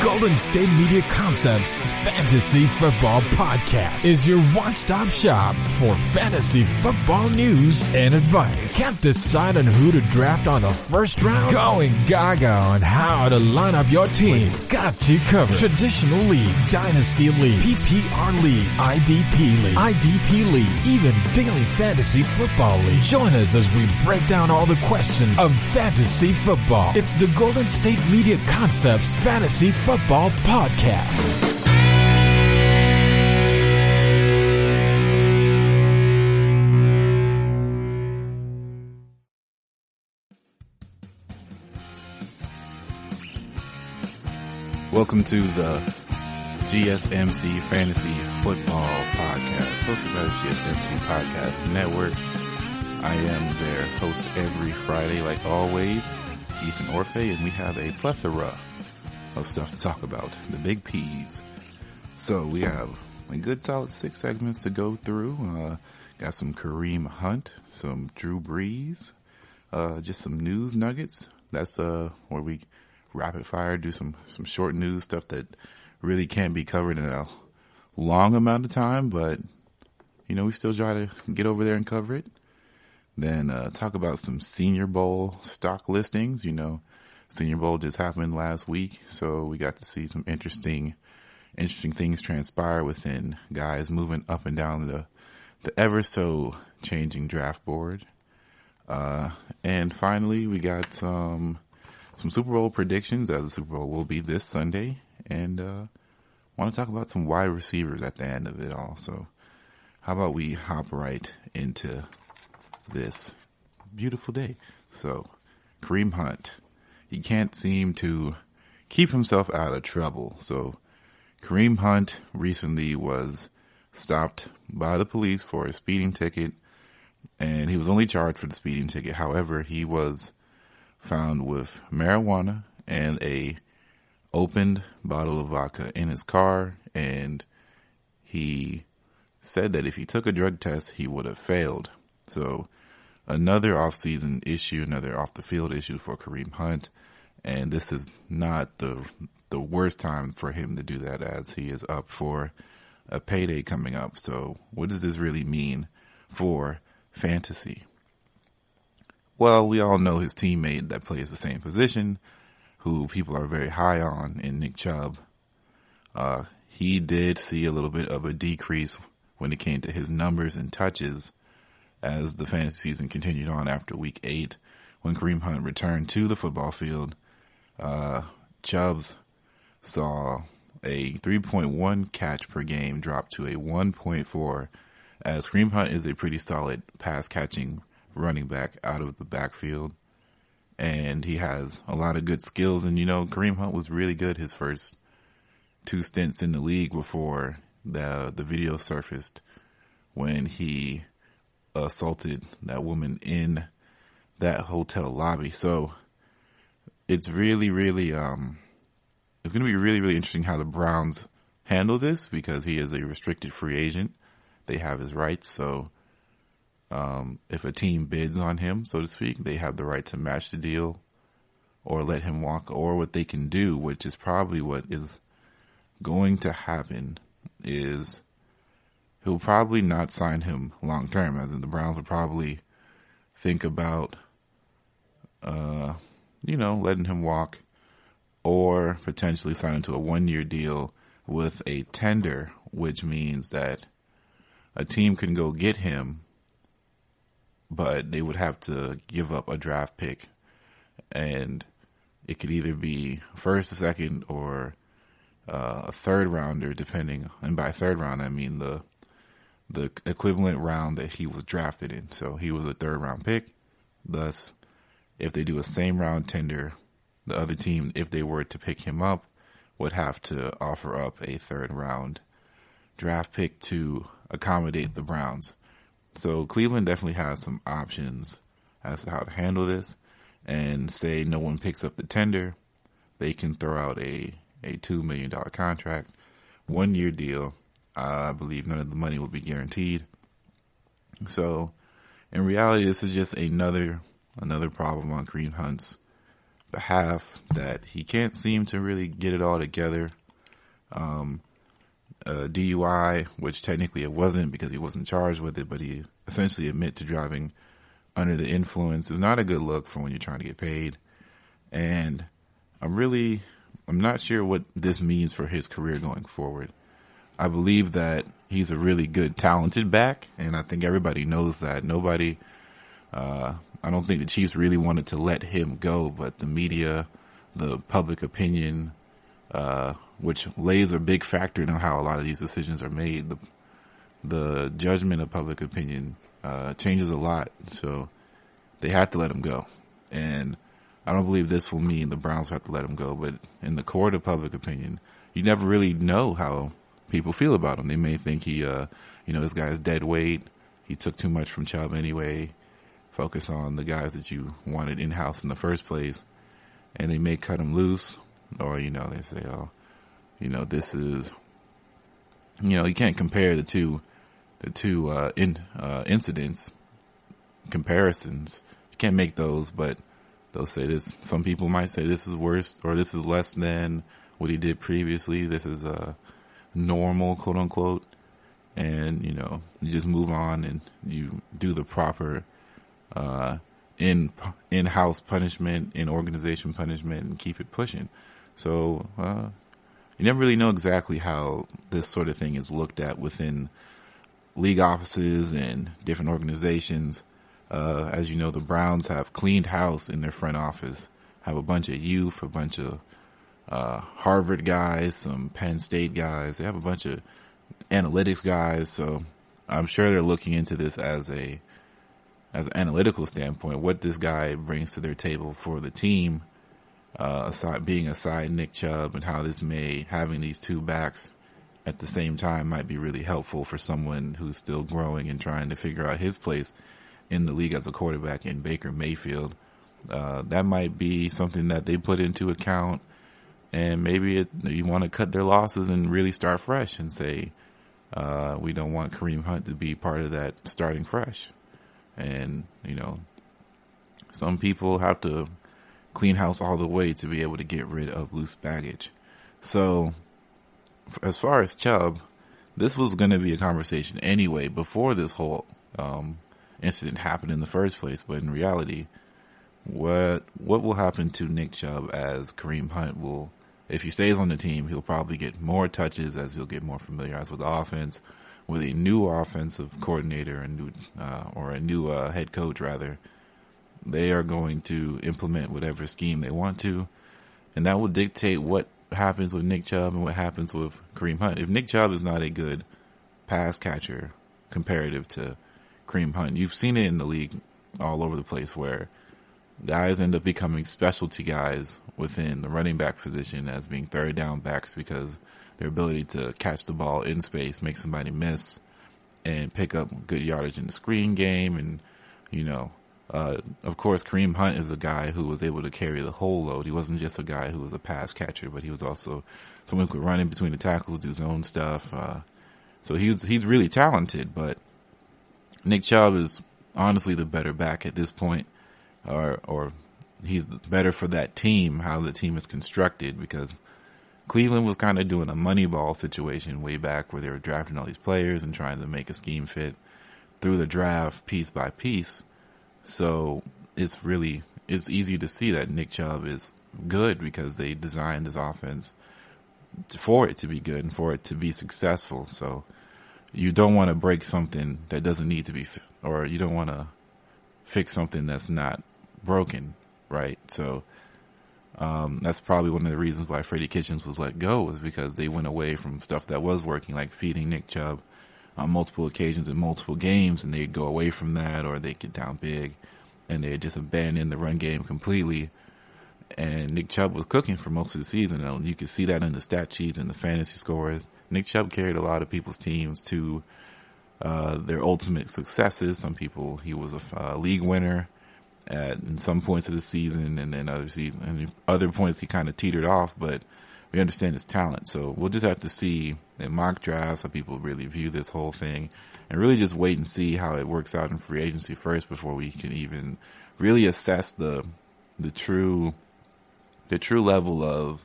Golden State Media Concepts Fantasy Football Podcast is your one-stop shop for fantasy football news and advice. Can't decide on who to draft on the first round? Going gaga on how to line up your team. Got you covered. Traditional leagues, dynasty league, PPR league, IDP league, even daily fantasy football league. Join us as we break down all the questions of fantasy football. It's the Golden State Media Concepts Fantasy Football Podcast. Welcome to the GSMC Fantasy Football Podcast, hosted by the GSMC Podcast Network. I am their host every Friday, like always, Ethan Orfe, and we have a plethora of stuff to talk about, the big P's. So we have a good solid 6 segments to go through. Got some Kareem Hunt, some Drew Brees, just some news nuggets. That's where we rapid fire, do some short news stuff that really can't be covered in a long amount of time, but you know, we still try to get over there and cover it. Then talk about some Senior Bowl stock listings. You know, Senior Bowl just happened last week, so we got to see some interesting things transpire within guys moving up and down the ever so changing draft board. And finally, we got some Super Bowl predictions, as the Super Bowl will be this Sunday, and want to talk about some wide receivers at the end of it all. So how about we hop right into this beautiful day? So Kareem Hunt, he can't seem to keep himself out of trouble. So Kareem Hunt recently was stopped by the police for a speeding ticket, and he was only charged for the speeding ticket. However, he was found with marijuana and a opened bottle of vodka in his car, and he said that if he took a drug test, he would have failed. So another off-season issue, another off-the-field issue for Kareem Hunt, and this is not the worst time for him to do that, as he is up for a payday coming up. So what does this really mean for fantasy? Well, we all know his teammate that plays the same position, who people are very high on, in Nick Chubb. He did see a little bit of a decrease when it came to his numbers and touches as the fantasy season continued on after week 8, when Kareem Hunt returned to the football field. Chubbs saw a 3.1 catch per game drop to a 1.4, as Kareem Hunt is a pretty solid pass catching running back out of the backfield, and he has a lot of good skills. And you know, Kareem Hunt was really good his first 2 stints in the league before the video surfaced when he assaulted that woman in that hotel lobby. So it's really it's going to be really interesting how the Browns handle this, because he is a restricted free agent. They have his rights, so if a team bids on him, so to speak, they have the right to match the deal or let him walk. Or what they can do, which is probably what is going to happen, is he'll probably not sign him long term, as in the Browns will probably think about, letting him walk, or potentially sign him to a 1-year deal with a tender, which means that a team can go get him, but they would have to give up a draft pick, and it could either be first, a second, or a third rounder, depending. And by third round, I mean the equivalent round that he was drafted in. So he was a 3rd round pick. Thus, if they do a same round tender, the other team, if they were to pick him up, would have to offer up a 3rd round draft pick to accommodate the Browns. So Cleveland definitely has some options as to how to handle this. And say no one picks up the tender, they can throw out a $2 million contract, 1-year deal. I believe none of the money will be guaranteed. So in reality, this is just another problem on Kareem Hunt's behalf that he can't seem to really get it all together. DUI, which technically it wasn't because he wasn't charged with it, but he essentially admitted to driving under the influence, is not a good look for when you're trying to get paid. And I'm not sure what this means for his career going forward. I believe that he's a really good, talented back, and I think everybody knows that. I don't think the Chiefs really wanted to let him go, but the media, the public opinion, which lays a big factor in how a lot of these decisions are made, the judgment of public opinion changes a lot, so they had to let him go. And I don't believe this will mean the Browns have to let him go, but in the court of public opinion, you never really know how people feel about him. They may think this guy's dead weight. He took too much from Chubb anyway. Focus on the guys that you wanted in-house in the first place. And they may cut him loose, or, they say, this is, you can't compare the two incidents, comparisons. You can't make those, but they'll say this. Some people might say this is worse, or this is less than what he did previously. This is normal, quote unquote. And, you just move on and you do the proper in-house punishment, in-organization punishment, and keep it pushing. So you never really know exactly how this sort of thing is looked at within league offices and different organizations. As you know, the Browns have cleaned house in their front office, have a bunch of youth, a bunch of Harvard guys, some Penn State guys. They have a bunch of analytics guys. So I'm sure they're looking into this as an analytical standpoint, what this guy brings to their table for the team, being aside Nick Chubb, and how having these two backs at the same time might be really helpful for someone who's still growing and trying to figure out his place in the league as a quarterback in Baker Mayfield. That might be something that they put into account, and maybe you want to cut their losses and really start fresh and say, we don't want Kareem Hunt to be part of that starting fresh. And, some people have to clean house all the way to be able to get rid of loose baggage. So as far as Chubb, this was going to be a conversation anyway before this whole incident happened in the first place. But in reality, what will happen to Nick Chubb as Kareem Hunt will, if he stays on the team, he'll probably get more touches as he'll get more familiarized with the offense, with a new offensive coordinator, a new head coach rather. They are going to implement whatever scheme they want to, and that will dictate what happens with Nick Chubb and what happens with Kareem Hunt. If Nick Chubb is not a good pass catcher comparative to Kareem Hunt, you've seen it in the league all over the place where guys end up becoming specialty guys within the running back position as being third down backs because their ability to catch the ball in space, make somebody miss, and pick up good yardage in the screen game. And, of course, Kareem Hunt is a guy who was able to carry the whole load. He wasn't just a guy who was a pass catcher, but he was also someone who could run in between the tackles, do zone stuff. So he's really talented, but Nick Chubb is honestly the better back at this point, or he's better for that team, how the team is constructed, because Cleveland was kind of doing a Moneyball situation way back where they were drafting all these players and trying to make a scheme fit through the draft piece by piece. So it's easy to see that Nick Chubb is good because they designed this offense for it to be good and for it to be successful. So you don't want to break something that doesn't need to be, or you don't want to fix something that's not broken, right? So that's probably one of the reasons why Freddie Kitchens was let go, was because they went away from stuff that was working, like feeding Nick Chubb on multiple occasions in multiple games, and they'd go away from that, or they'd get down big, and they'd just abandon the run game completely. And Nick Chubb was cooking for most of the season, and you could see that in the stat sheets and the fantasy scores. Nick Chubb carried a lot of people's teams to their ultimate successes. Some people, he was a league winner in some points of the season, and then other points he kind of teetered off, but we understand his talent. So we'll just have to see in mock drafts how people really view this whole thing, and really just wait and see how it works out in free agency first before we can even really assess the true the true level of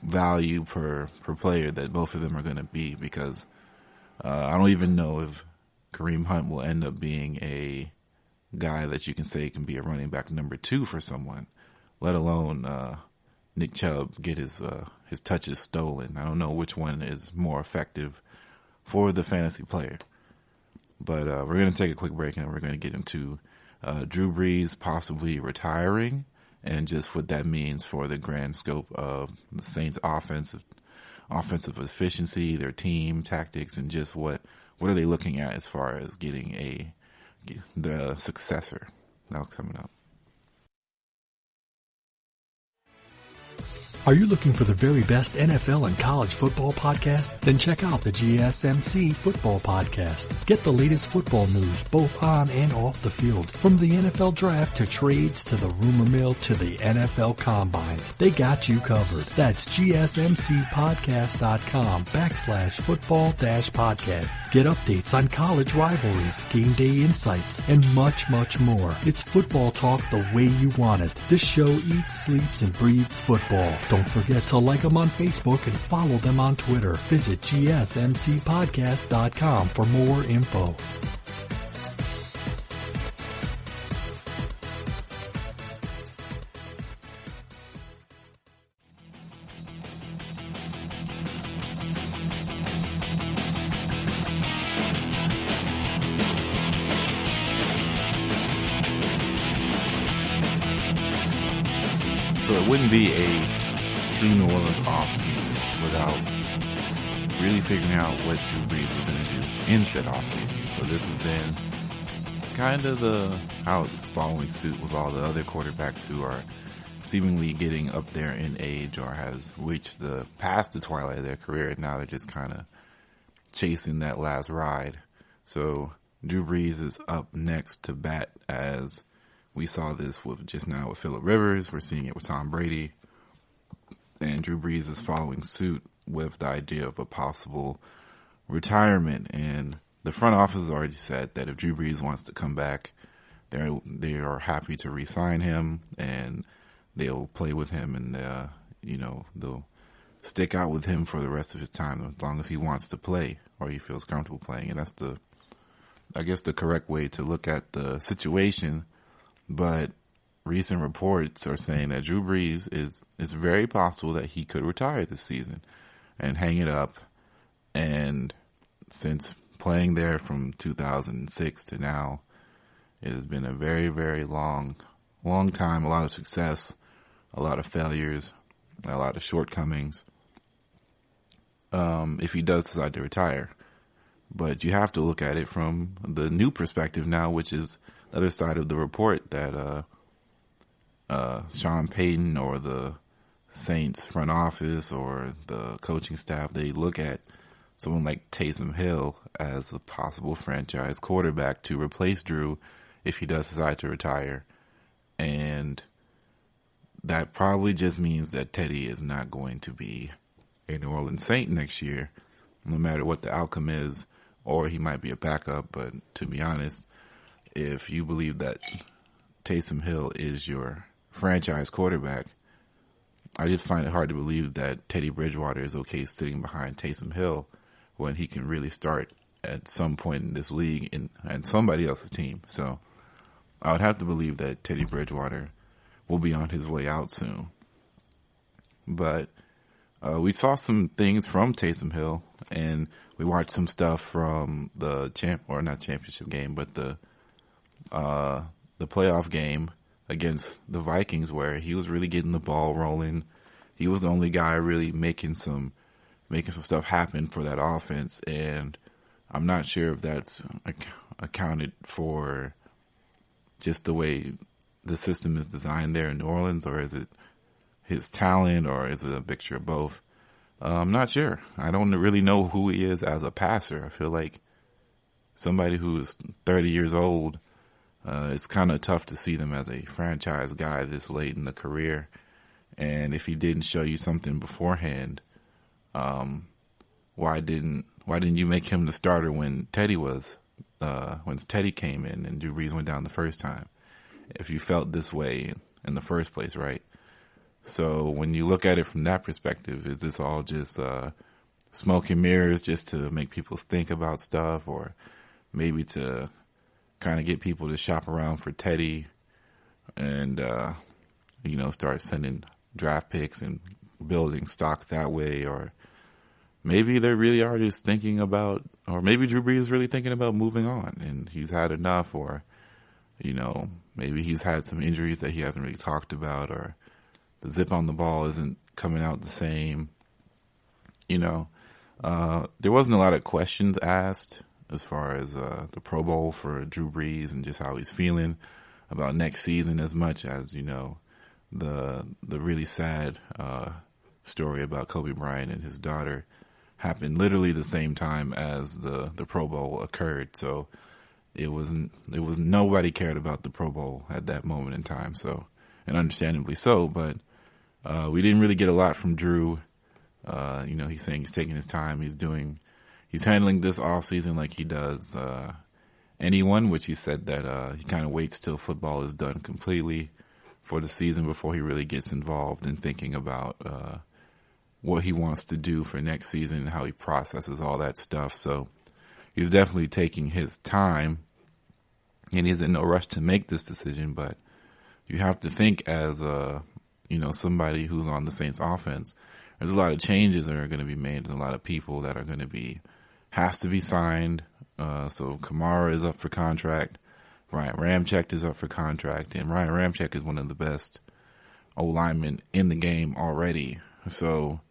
value per player that both of them are going to be, because I don't even know if Kareem Hunt will end up being a guy that you can say can be a running back number 2 for someone, let alone Nick Chubb get his touches stolen. I don't know which one is more effective for the fantasy player. But we're going to take a quick break, and we're going to get into Drew Brees possibly retiring and just what that means for the grand scope of the Saints' offensive efficiency, their team tactics, and just what are they looking at as far as getting the successor. That's coming up. Are you looking for the very best NFL and college football podcast? Then check out the GSMC Football Podcast. Get the latest football news both on and off the field. From the NFL Draft to trades to the rumor mill to the NFL Combines. They got you covered. That's GSMCpodcast.com/football-podcast. Get updates on college rivalries, game day insights, and much, much more. It's football talk the way you want it. This show eats, sleeps, and breathes football. Don't forget to like them on Facebook and follow them on Twitter. Visit GSMCpodcast.com for more info. So it wouldn't be a true New Orleans offseason without really figuring out what Drew Brees is going to do in said offseason. So this has been kind of how following suit with all the other quarterbacks who are seemingly getting up there in age or has reached past the twilight of their career, and now they're just kind of chasing that last ride. So Drew Brees is up next to bat, as we saw this just now with Phillip Rivers. We're seeing it with Tom Brady. And Drew Brees is following suit with the idea of a possible retirement. And the front office has already said that if Drew Brees wants to come back, they are happy to re-sign him, and they'll play with him, and they'll stick out with him for the rest of his time as long as he wants to play or he feels comfortable playing. And that's the correct way to look at the situation. But recent reports are saying that Drew Brees it's very possible that he could retire this season and hang it up. And since playing there from 2006 to now, it has been a very, very long time, a lot of success, a lot of failures, a lot of shortcomings, if he does decide to retire. But you have to look at it from the new perspective now, which is the other side of the report, that Sean Payton or the Saints front office or the coaching staff, they look at someone like Taysom Hill as a possible franchise quarterback to replace Drew if he does decide to retire. And that probably just means that Teddy is not going to be a New Orleans Saint next year, no matter what the outcome is, or he might be a backup. But to be honest, if you believe that Taysom Hill is your franchise quarterback, I just find it hard to believe that Teddy Bridgewater is okay sitting behind Taysom Hill when he can really start at some point in this league and somebody else's team. So I would have to believe that Teddy Bridgewater will be on his way out soon. But we saw some things from Taysom Hill, and we watched some stuff from the not championship game, but the playoff game against the Vikings, where he was really getting the ball rolling. He was the only guy really making some stuff happen for that offense, and I'm not sure if that's accounted for just the way the system is designed there in New Orleans, or is it his talent, or is it a mixture of both? I'm not sure. I don't really know who he is as a passer. I feel like somebody who is 30 years old, it's kind of tough to see them as a franchise guy this late in the career. And if he didn't show you something beforehand, why didn't you make him the starter when Teddy came in and Drew Brees went down the first time? If you felt this way in the first place, right? So when you look at it from that perspective, is this all just smoke and mirrors just to make people think about stuff, or maybe to kind of get people to shop around for Teddy and, start sending draft picks and building stock that way? Or maybe they really are just thinking about, or maybe Drew Brees is really thinking about moving on and he's had enough, or, maybe he's had some injuries that he hasn't really talked about, or the zip on the ball isn't coming out the same. There wasn't a lot of questions asked as far as the Pro Bowl for Drew Brees and just how he's feeling about next season, as much as, the really sad story about Kobe Bryant and his daughter happened literally the same time as the Pro Bowl occurred. So it was nobody cared about the Pro Bowl at that moment in time. So, and understandably so, but we didn't really get a lot from Drew. He's saying he's taking his time. He's handling this off season like he does anyone, which he said that he kind of waits till football is done completely for the season before he really gets involved in thinking about what he wants to do for next season and how he processes all that stuff. So he's definitely taking his time, and he's in no rush to make this decision. But you have to think as somebody who's on the Saints offense, there's a lot of changes that are going to be made. There's a lot of people that are going to has to be signed. So Kamara is up for contract. Ryan Ramczyk is up for contract, and Ryan Ramczyk is one of the best O-linemen in the game already. So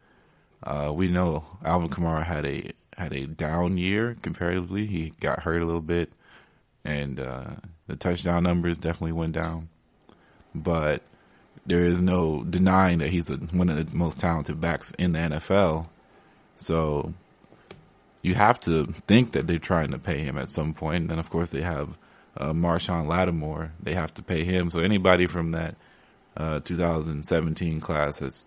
we know Alvin Kamara had a down year comparatively. He got hurt a little bit, and the touchdown numbers definitely went down. But there is no denying that he's one of the most talented backs in the NFL. So you have to think that they're trying to pay him at some point. And then, of course, they have Marshawn Lattimore. They have to pay him. So anybody from that 2017 class that's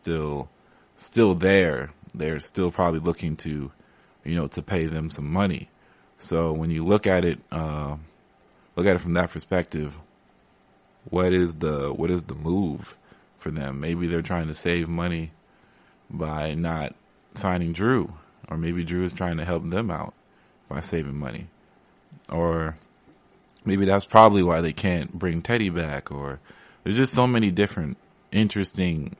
still there, they're still probably looking to pay them some money. So when you look at it from that perspective, what is the move for them? Maybe they're trying to save money by not signing Drew, or maybe Drew is trying to help them out by saving money, or maybe that's probably why they can't bring Teddy back. Or there's just so many different interesting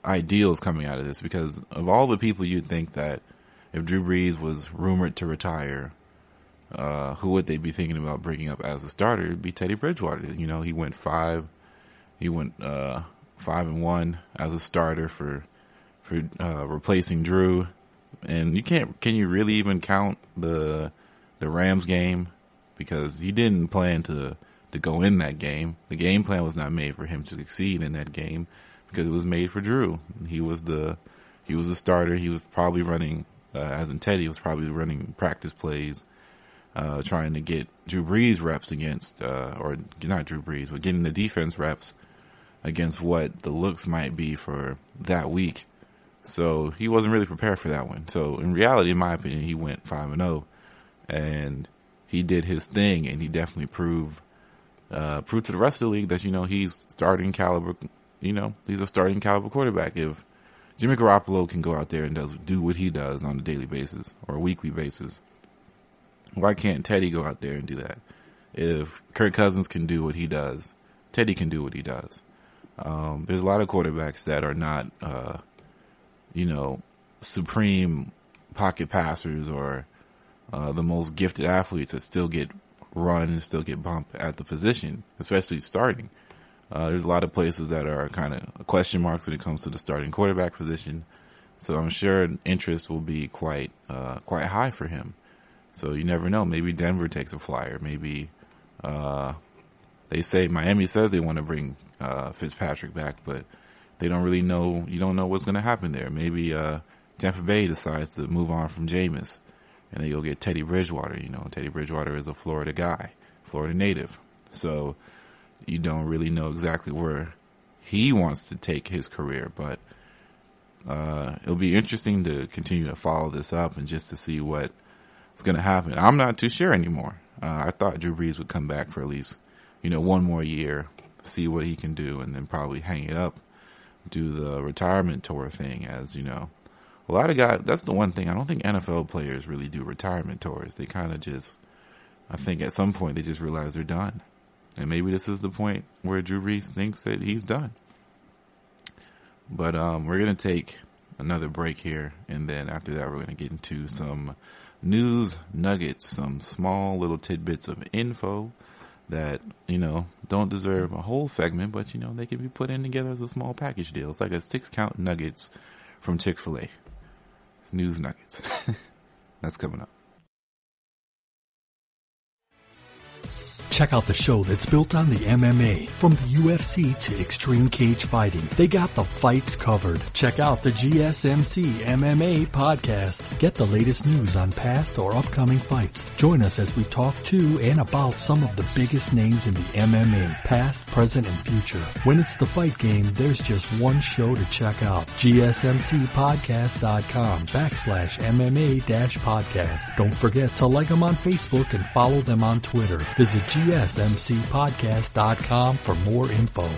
ideals coming out of this, because of all the people you'd think that if Drew Brees was rumored to retire, who would they be thinking about bringing up as a starter? It'd be Teddy Bridgewater. He went 5-1 as a starter for replacing Drew. And can you really even count the Rams game? Because he didn't plan to go in that game. The game plan was not made for him to succeed in that game, because it was made for Drew. He was the starter. He was probably running, as in Teddy was probably running practice plays, trying to get Drew Brees reps against, or not Drew Brees, but getting the defense reps against what the looks might be for that week. So he wasn't really prepared for that one. So in reality, in my opinion, he went 5-0, and he did his thing, and he definitely proved to the rest of the league that he's starting caliber. He's a starting caliber quarterback. If Jimmy Garoppolo can go out there and do what he does on a daily basis or a weekly basis, why can't Teddy go out there and do that? If Kirk Cousins can do what he does, Teddy can do what he does. There's a lot of quarterbacks that are not, supreme pocket passers or the most gifted athletes that still get run and still get bumped at the position, especially starting. There's a lot of places that are kind of question marks when it comes to the starting quarterback position. So I'm sure interest will be quite high for him. So you never know. Maybe Denver takes a flyer. Maybe Miami says they want to bring Fitzpatrick back, but they don't really know. You don't know what's going to happen there. Maybe Tampa Bay decides to move on from Jameis, and then you'll get Teddy Bridgewater. Teddy Bridgewater is a Florida guy, Florida native. So you don't really know exactly where he wants to take his career, but it'll be interesting to continue to follow this up and just to see what's going to happen. I'm not too sure anymore. I thought Drew Brees would come back for at least, one more year, see what he can do, and then probably hang it up do the retirement tour thing, as you know. A lot of guys, that's the one thing, I don't think NFL players really do retirement tours. They kind of just, I think at some point they just realize they're done. And maybe this is the point where Drew Brees thinks that he's done. But we're going to take another break here, and then after that we're going to get into some news nuggets, some small little tidbits of info that, you know, don't deserve a whole segment, but, you know, they can be put in together as a small package deal. It's like a 6-count nuggets from Chick-fil-A. News nuggets. That's coming up. Check out the show that's built on the MMA. From the UFC to extreme cage fighting, they got the fights covered. Check out the GSMC MMA podcast. Get the latest news on past or upcoming fights. Join us as we talk to and about some of the biggest names in the MMA, past, present, and future. When it's the fight game, there's just one show to check out. GSMCpodcast.com/MMA-podcast. Don't forget to like them on Facebook and follow them on Twitter. Visit GSMCpodcast.com for more info.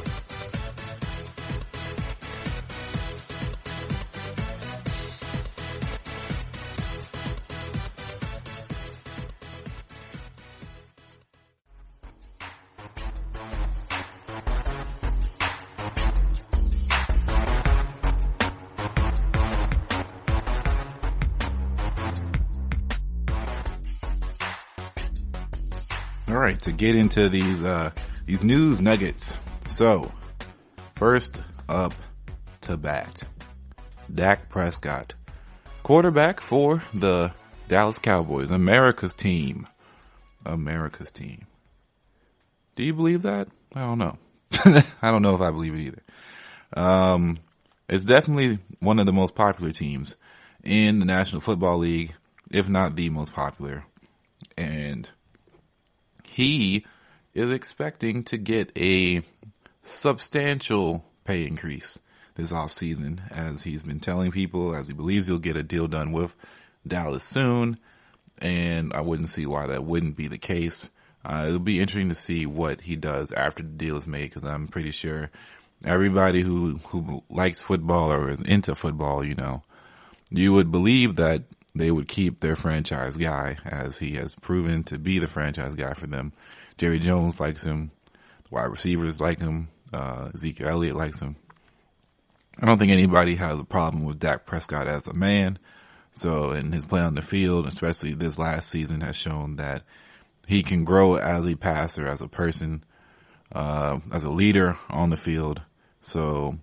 All right, to get into these news nuggets. So, first up to bat, Dak Prescott, quarterback for the Dallas Cowboys, America's team. America's team. Do you believe that? I don't know. I don't know if I believe it either. It's definitely one of the most popular teams in the National Football League, if not the most popular. And he is expecting to get a substantial pay increase this offseason, as he's been telling people, as he believes he'll get a deal done with Dallas soon. And I wouldn't see why that wouldn't be the case. It'll be interesting to see what he does after the deal is made, because I'm pretty sure everybody who likes football or is into football, you know, you would believe that they would keep their franchise guy, as he has proven to be the franchise guy for them. Jerry Jones likes him. The wide receivers like him. Ezekiel Elliott likes him. I don't think anybody has a problem with Dak Prescott as a man. So, and his play on the field, especially this last season, has shown that he can grow as a passer, as a person, as a leader on the field. So,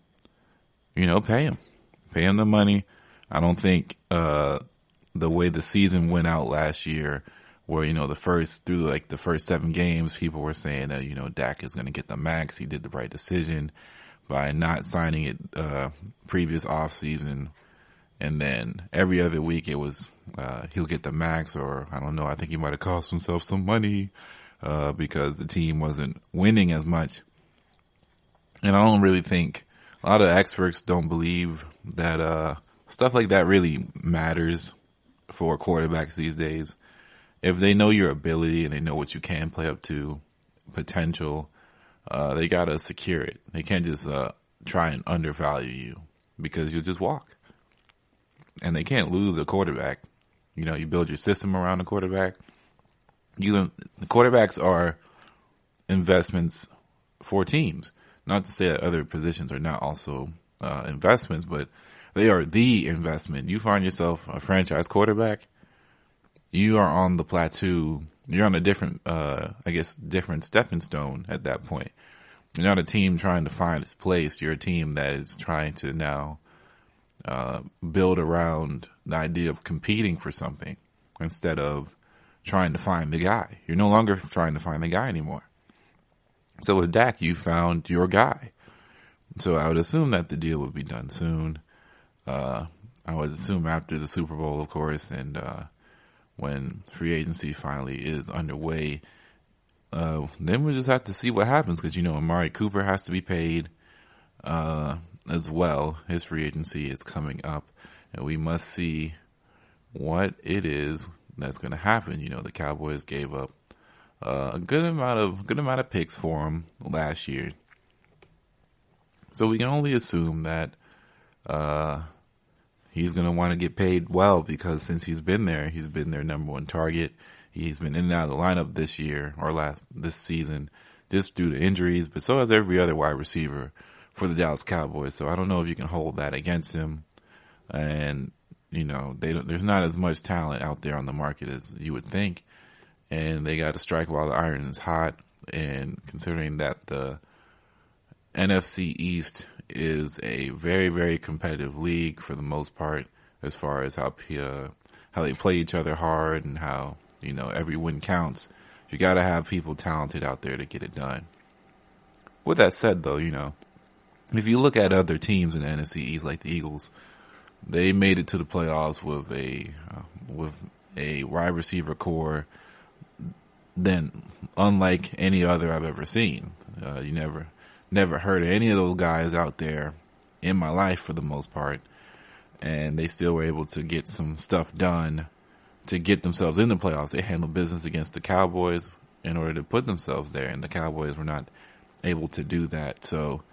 you know, pay him the money. I don't think, the way the season went out last year, where, you know, the first 7 games, people were saying that, you know, Dak is going to get the max. He did the right decision by not signing it, previous off season. And then every other week it was, he'll get the max, or I don't know. I think he might have cost himself some money, because the team wasn't winning as much. And I don't really think, a lot of experts don't believe that, stuff like that really matters for quarterbacks these days. If they know your ability and they know what you can play up to, potential, they gotta secure it. They can't just try and undervalue you, because you'll just walk. And they can't lose a quarterback. You know, you build your system around a quarterback. The quarterbacks are investments for teams. Not to say that other positions are not also investments, but they are the investment. You find yourself a franchise quarterback, you are on the plateau. You're on a different, different stepping stone at that point. You're not a team trying to find its place. You're a team that is trying to now build around the idea of competing for something, instead of trying to find the guy. You're no longer trying to find the guy anymore. So with Dak, you found your guy. So I would assume that the deal would be done soon. I would assume after the Super Bowl, of course, and when free agency finally is underway, then we'll just have to see what happens, because, you know, Amari Cooper has to be paid as well. His free agency is coming up, and we must see what it is that's going to happen. You know, the Cowboys gave up a good amount of picks for him last year. So we can only assume that he's going to want to get paid well, because since he's been their number one target. He's been in and out of the lineup this year or this season just due to injuries, but so has every other wide receiver for the Dallas Cowboys. So I don't know if you can hold that against him. And, there's not as much talent out there on the market as you would think. And they got to strike while the iron is hot. And considering that the NFC East is a very, very competitive league for the most part, as far as how they play each other hard and how, every win counts. You got to have people talented out there to get it done. With that said, though, if you look at other teams in the NFC East, like the Eagles, they made it to the playoffs with a wide receiver core then unlike any other I've ever seen. You never heard of any of those guys out there in my life for the most part, and they still were able to get some stuff done to get themselves in the playoffs. They handled business against the Cowboys in order to put themselves there, and the Cowboys were not able to do that. So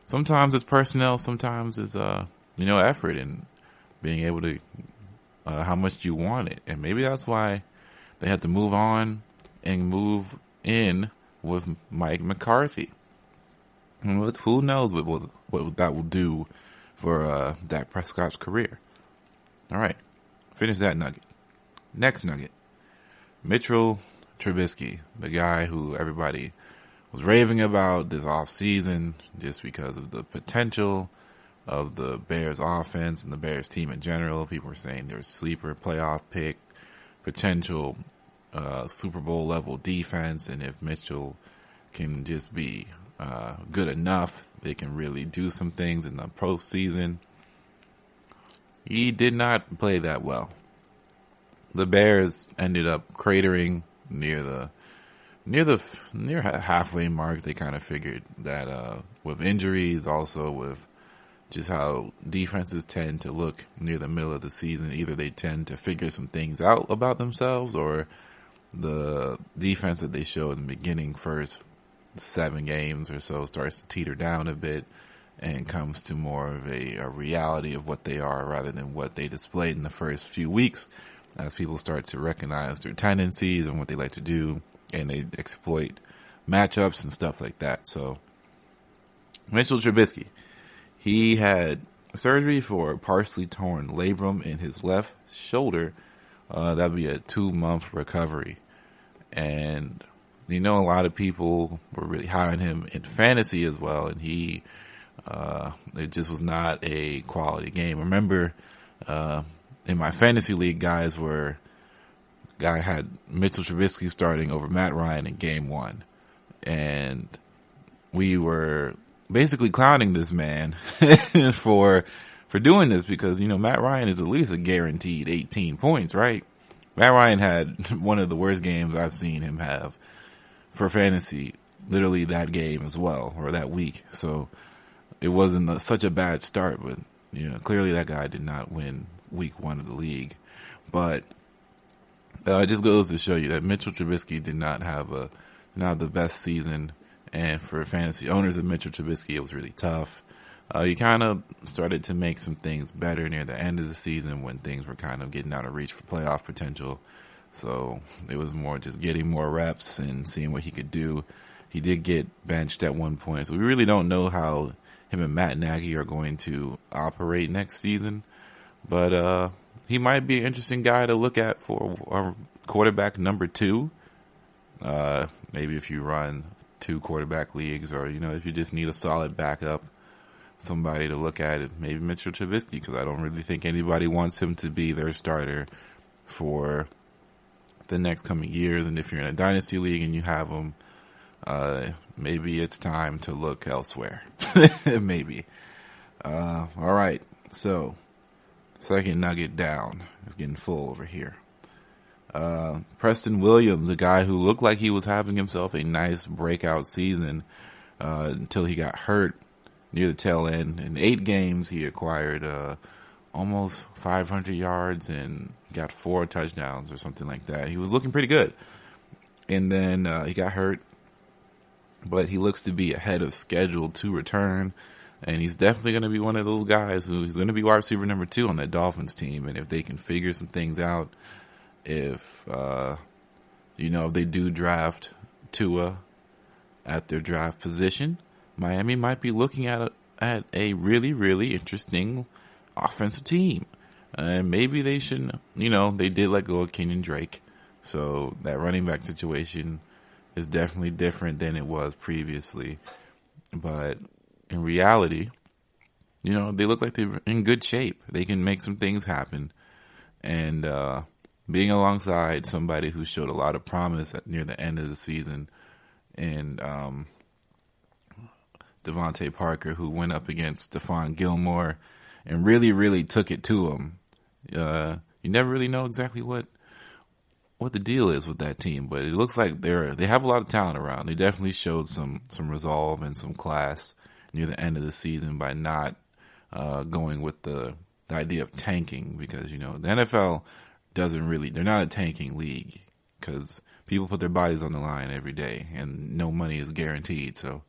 sometimes it's personnel, sometimes it's effort and being able to how much you want it. And maybe that's why they had to move on and move in with Mike McCarthy. And who knows what that will do for Dak Prescott's career. All right, finish that nugget. Next nugget, Mitchell Trubisky, the guy who everybody was raving about this offseason just because of the potential of the Bears offense and the Bears team in general. People were saying they're a sleeper playoff pick, potential Super Bowl level defense, and if Mitchell can just be good enough, they can really do some things in the postseason. He did not play that well. The Bears ended up cratering near halfway mark. They kind of figured that with injuries, also with just how defenses tend to look near the middle of the season, either they tend to figure some things out about themselves, or the defense that they showed in the beginning, first 7 games or so, starts to teeter down a bit and comes to more of a reality of what they are rather than what they displayed in the first few weeks, as people start to recognize their tendencies and what they like to do, and they exploit matchups and stuff like that. So Mitchell Trubisky, he had surgery for a partially torn labrum in his left shoulder. That'd be a 2-month recovery. And, a lot of people were really high on him in fantasy as well. And it just was not a quality game. Remember, in my fantasy league, guy had Mitchell Trubisky starting over Matt Ryan in game 1. And we were basically clowning this man for doing this because, Matt Ryan is at least a guaranteed 18 points, right? Matt Ryan had one of the worst games I've seen him have for fantasy, literally that game as well, or that week. So it wasn't such a bad start, but, clearly that guy did not win week 1 of the league. But it just goes to show you that Mitchell Trubisky did not have the best season. And for fantasy owners of Mitchell Trubisky, it was really tough. He kind of started to make some things better near the end of the season when things were kind of getting out of reach for playoff potential. So it was more just getting more reps and seeing what he could do. He did get benched at one point, so we really don't know how him and Matt Nagy are going to operate next season. But he might be an interesting guy to look at for our quarterback number 2. Maybe if you run 2 quarterback leagues, or if you just need a solid backup, somebody to look at it, maybe Mitchell Trubisky, because I don't really think anybody wants him to be their starter for the next coming years. And if you're in a dynasty league and you have him, maybe it's time to look elsewhere. Maybe. All right. So, second nugget down. It's getting full over here. Preston Williams, a guy who looked like he was having himself a nice breakout season until he got hurt near the tail end. In 8 games, he acquired almost 500 yards and got 4 touchdowns or something like that. He was looking pretty good. And then he got hurt, but he looks to be ahead of schedule to return. And he's definitely going to be one of those guys who's going to be wide receiver number 2 on that Dolphins team. And if they can figure some things out, if they do draft Tua at their draft position, Miami might be looking at a really, really interesting offensive team. And maybe they should, they did let go of Kenyon Drake. So that running back situation is definitely different than it was previously. But in reality, they look like they're in good shape. They can make some things happen. And being alongside somebody who showed a lot of promise near the end of the season, and Devontae Parker, who went up against Stephon Gilmore and really, really took it to him. You never really know exactly what the deal is with that team, but it looks like they have a lot of talent around. They definitely showed some resolve and some class near the end of the season by not going with the idea of tanking, because the NFL they're not a tanking league, because people put their bodies on the line every day and no money is guaranteed. So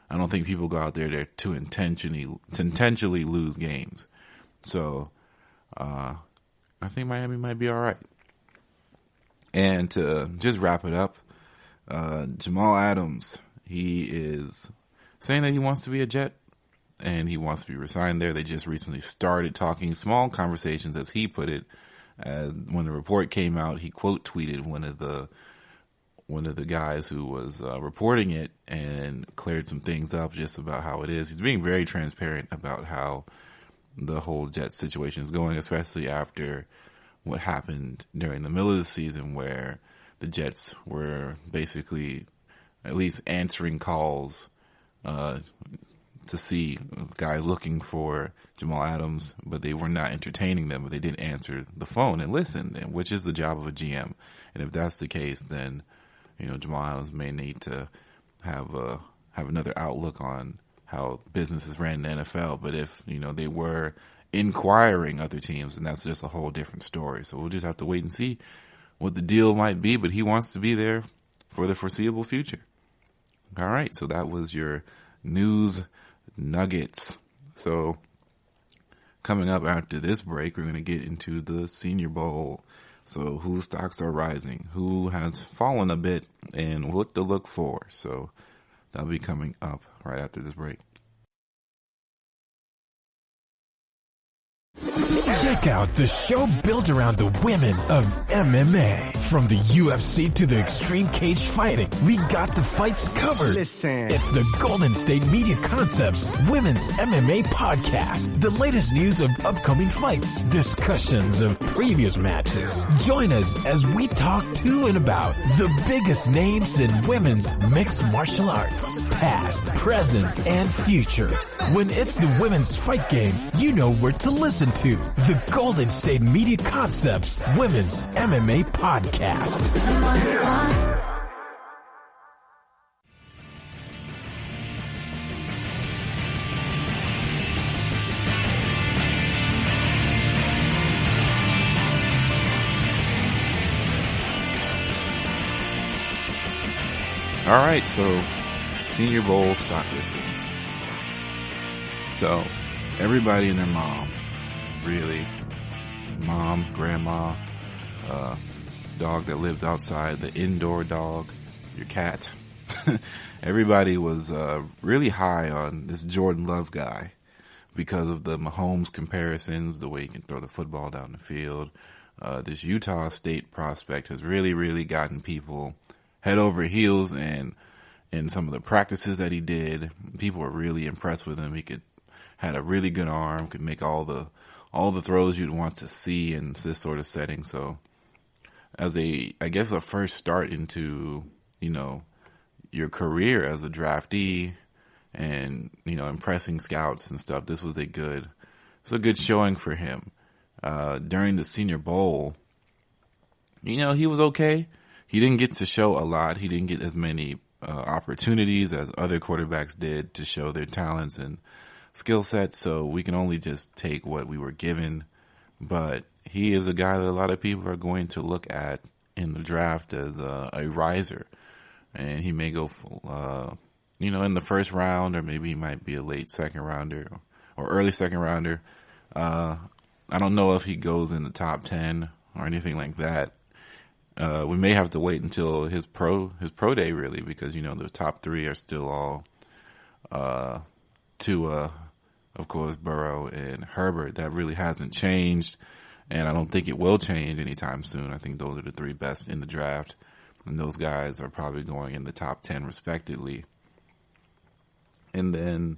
I don't think people go out there to intentionally lose games. So I think Miami might be all right. And to just wrap it up, Jamal Adams, he is saying that he wants to be a Jet and he wants to be resigned there. They just recently started talking small conversations, as he put it. When the report came out, he quote tweeted one of the guys who was reporting it and cleared some things up just about how it is. He's being very transparent about how the whole Jets situation is going, especially after what happened during the middle of the season, where the Jets were basically at least answering calls to see guys looking for Jamal Adams, but they were not entertaining them, but they did answer the phone and listen, which is the job of a GM. And if that's the case, then Jamal Adams may need to have another outlook on how business is ran in the NFL. But if they were inquiring other teams, and that's just a whole different story. So we'll just have to wait and see what the deal might be, but he wants to be there for the foreseeable future. All right, so that was your news nuggets. So coming up after this break, we're going to get into the Senior Bowl. So whose stocks are rising, who has fallen a bit, and what to look for. So that'll be coming up right after this break. Check out the show built around the women of MMA. From the UFC to the extreme cage fighting, we got the fights covered. Listen. It's the Golden State Media Concepts Women's MMA Podcast. The latest news of upcoming fights, discussions of previous matches. Join us as we talk to and about the biggest names in women's mixed martial arts, past, present, and future. When it's the women's fight game, you know where to listen to. The Golden State Media Concepts Women's MMA Podcast. All right, so Senior Bowl stock listings. So everybody and their mom, really, mom, grandma, dog that lived outside, the indoor dog, your cat. Everybody was really high on this Jordan Love guy because of the Mahomes comparisons, the way he can throw the football down the field. This Utah State prospect has really, really gotten people head over heels, and in some of the practices that he did, people were really impressed with him. He had a really good arm, could make all the throws you'd want to see in this sort of setting. So as a first start into, your career as a draftee and, impressing scouts and stuff, this was a good showing for him. During the Senior Bowl, he was okay. He didn't get to show a lot. He didn't get as many opportunities as other quarterbacks did to show their talents and skill sets, so we can only just take what we were given. But he is a guy that a lot of people are going to look at in the draft as a riser, and he may go in the first round, or maybe he might be a late second rounder or early second rounder. I don't know if he goes in the top 10 or anything like that. We may have to wait until his pro day, really, because, the top 3 are still all Tua, of course, Burrow, and Herbert. That really hasn't changed, and I don't think it will change anytime soon. I think those are the 3 best in the draft, and those guys are probably going in the top 10 respectively. And then,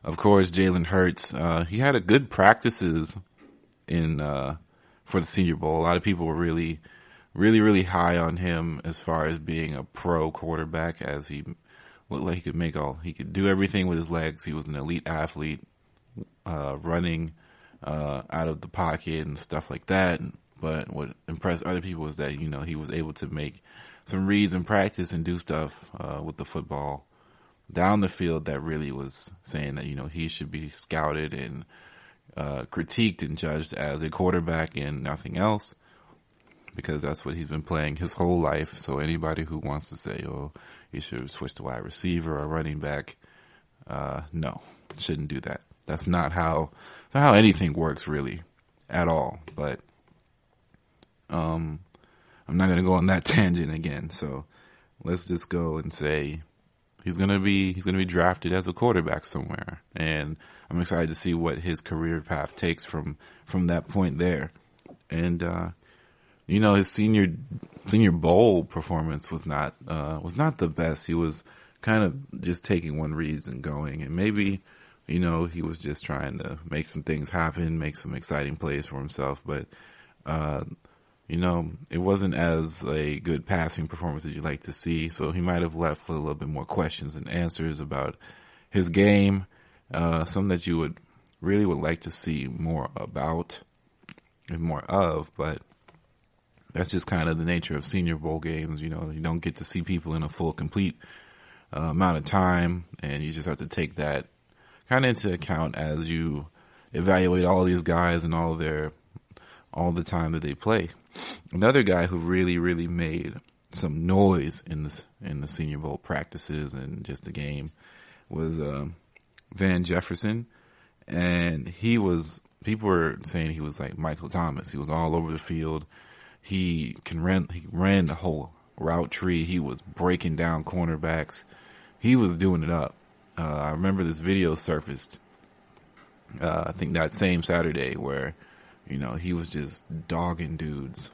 of course, Jalen Hurts. He had a good practices for the Senior Bowl. A lot of people were really, really high on him as far as being a pro quarterback, as he looked like he could do everything with his legs. He was an elite athlete, running out of the pocket and stuff like that. But what impressed other people was that, he was able to make some reads in practice and do stuff with the football down the field that really was saying that, he should be scouted and critiqued and judged as a quarterback and nothing else, because that's what he's been playing his whole life. So anybody who wants to say, he should switch to wide receiver or running back, no, shouldn't do that. That's not how anything works, really, at all. But I'm not going to go on that tangent again. So let's just go and say he's going to be drafted as a quarterback somewhere, and I'm excited to see what his career path takes from that point there. And his senior bowl performance was not the best. He was kind of just taking one reads and going, and maybe he was just trying to make some things happen, make some exciting plays for himself. But it wasn't as a good passing performance as you'd like to see. So he might have left with a little bit more questions and answers about his game. Something that you would like to see more about and more of, but that's just kind of the nature of Senior Bowl games. You don't get to see people in a full, complete amount of time, and you just have to take that kind of into account as you evaluate all these guys and all the time that they play. Another guy who really made some noise in the Senior Bowl practices and just the game was Van Jefferson, and people were saying he was like Michael Thomas. He was all over the field. He ran the whole route tree. He was breaking down cornerbacks. He was doing it up. I remember this video surfaced, I think that same Saturday, where, he was just dogging dudes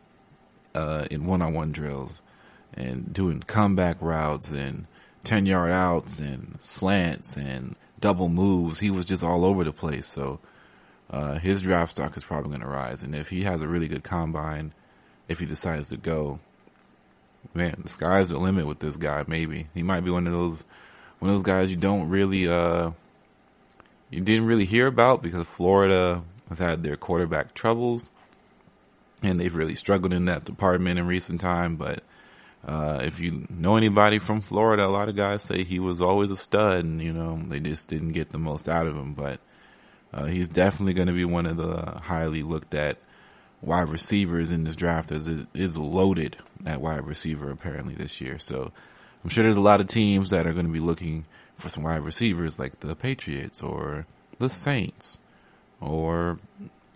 in one-on-one drills and doing comeback routes and 10-yard outs and slants and double moves. He was just all over the place. So his draft stock is probably going to rise. And if he has a really good combine, if he decides to go, man, the sky's the limit with this guy. Maybe he might be one of those guys you didn't really hear about, because Florida has had their quarterback troubles and they've really struggled in that department in recent time. But if you know anybody from Florida, a lot of guys say he was always a stud, and they just didn't get the most out of him. But he's definitely going to be one of the highly looked at wide receivers in this draft, as it is loaded at wide receiver apparently this year. So I'm sure there's a lot of teams that are going to be looking for some wide receivers, like the Patriots or the Saints or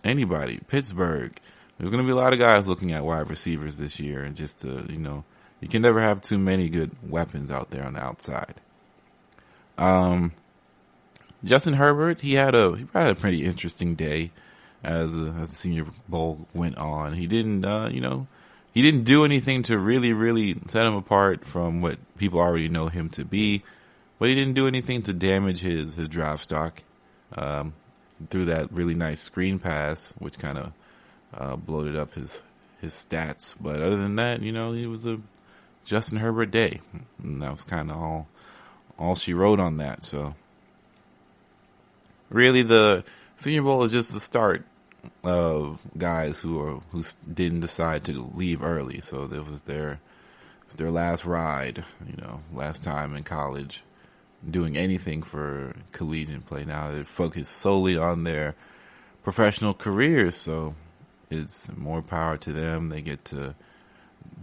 anybody, Pittsburgh. There's going to be a lot of guys looking at wide receivers this year, and just to, you can never have too many good weapons out there on the outside. Justin Herbert, he had a pretty interesting day as the Senior Bowl went on. He didn't do anything to really set him apart from what people already know him to be, but he didn't do anything to damage his draft stock. Threw that really nice screen pass, which kind of bloated up his stats. But other than that, it was a Justin Herbert day, and that was kind of all she wrote on that. So really, the Senior Bowl is just the start of guys who didn't decide to leave early. So that was their last ride, last time in college doing anything for collegiate play. Now they're focused solely on their professional careers, so it's more power to them. They get to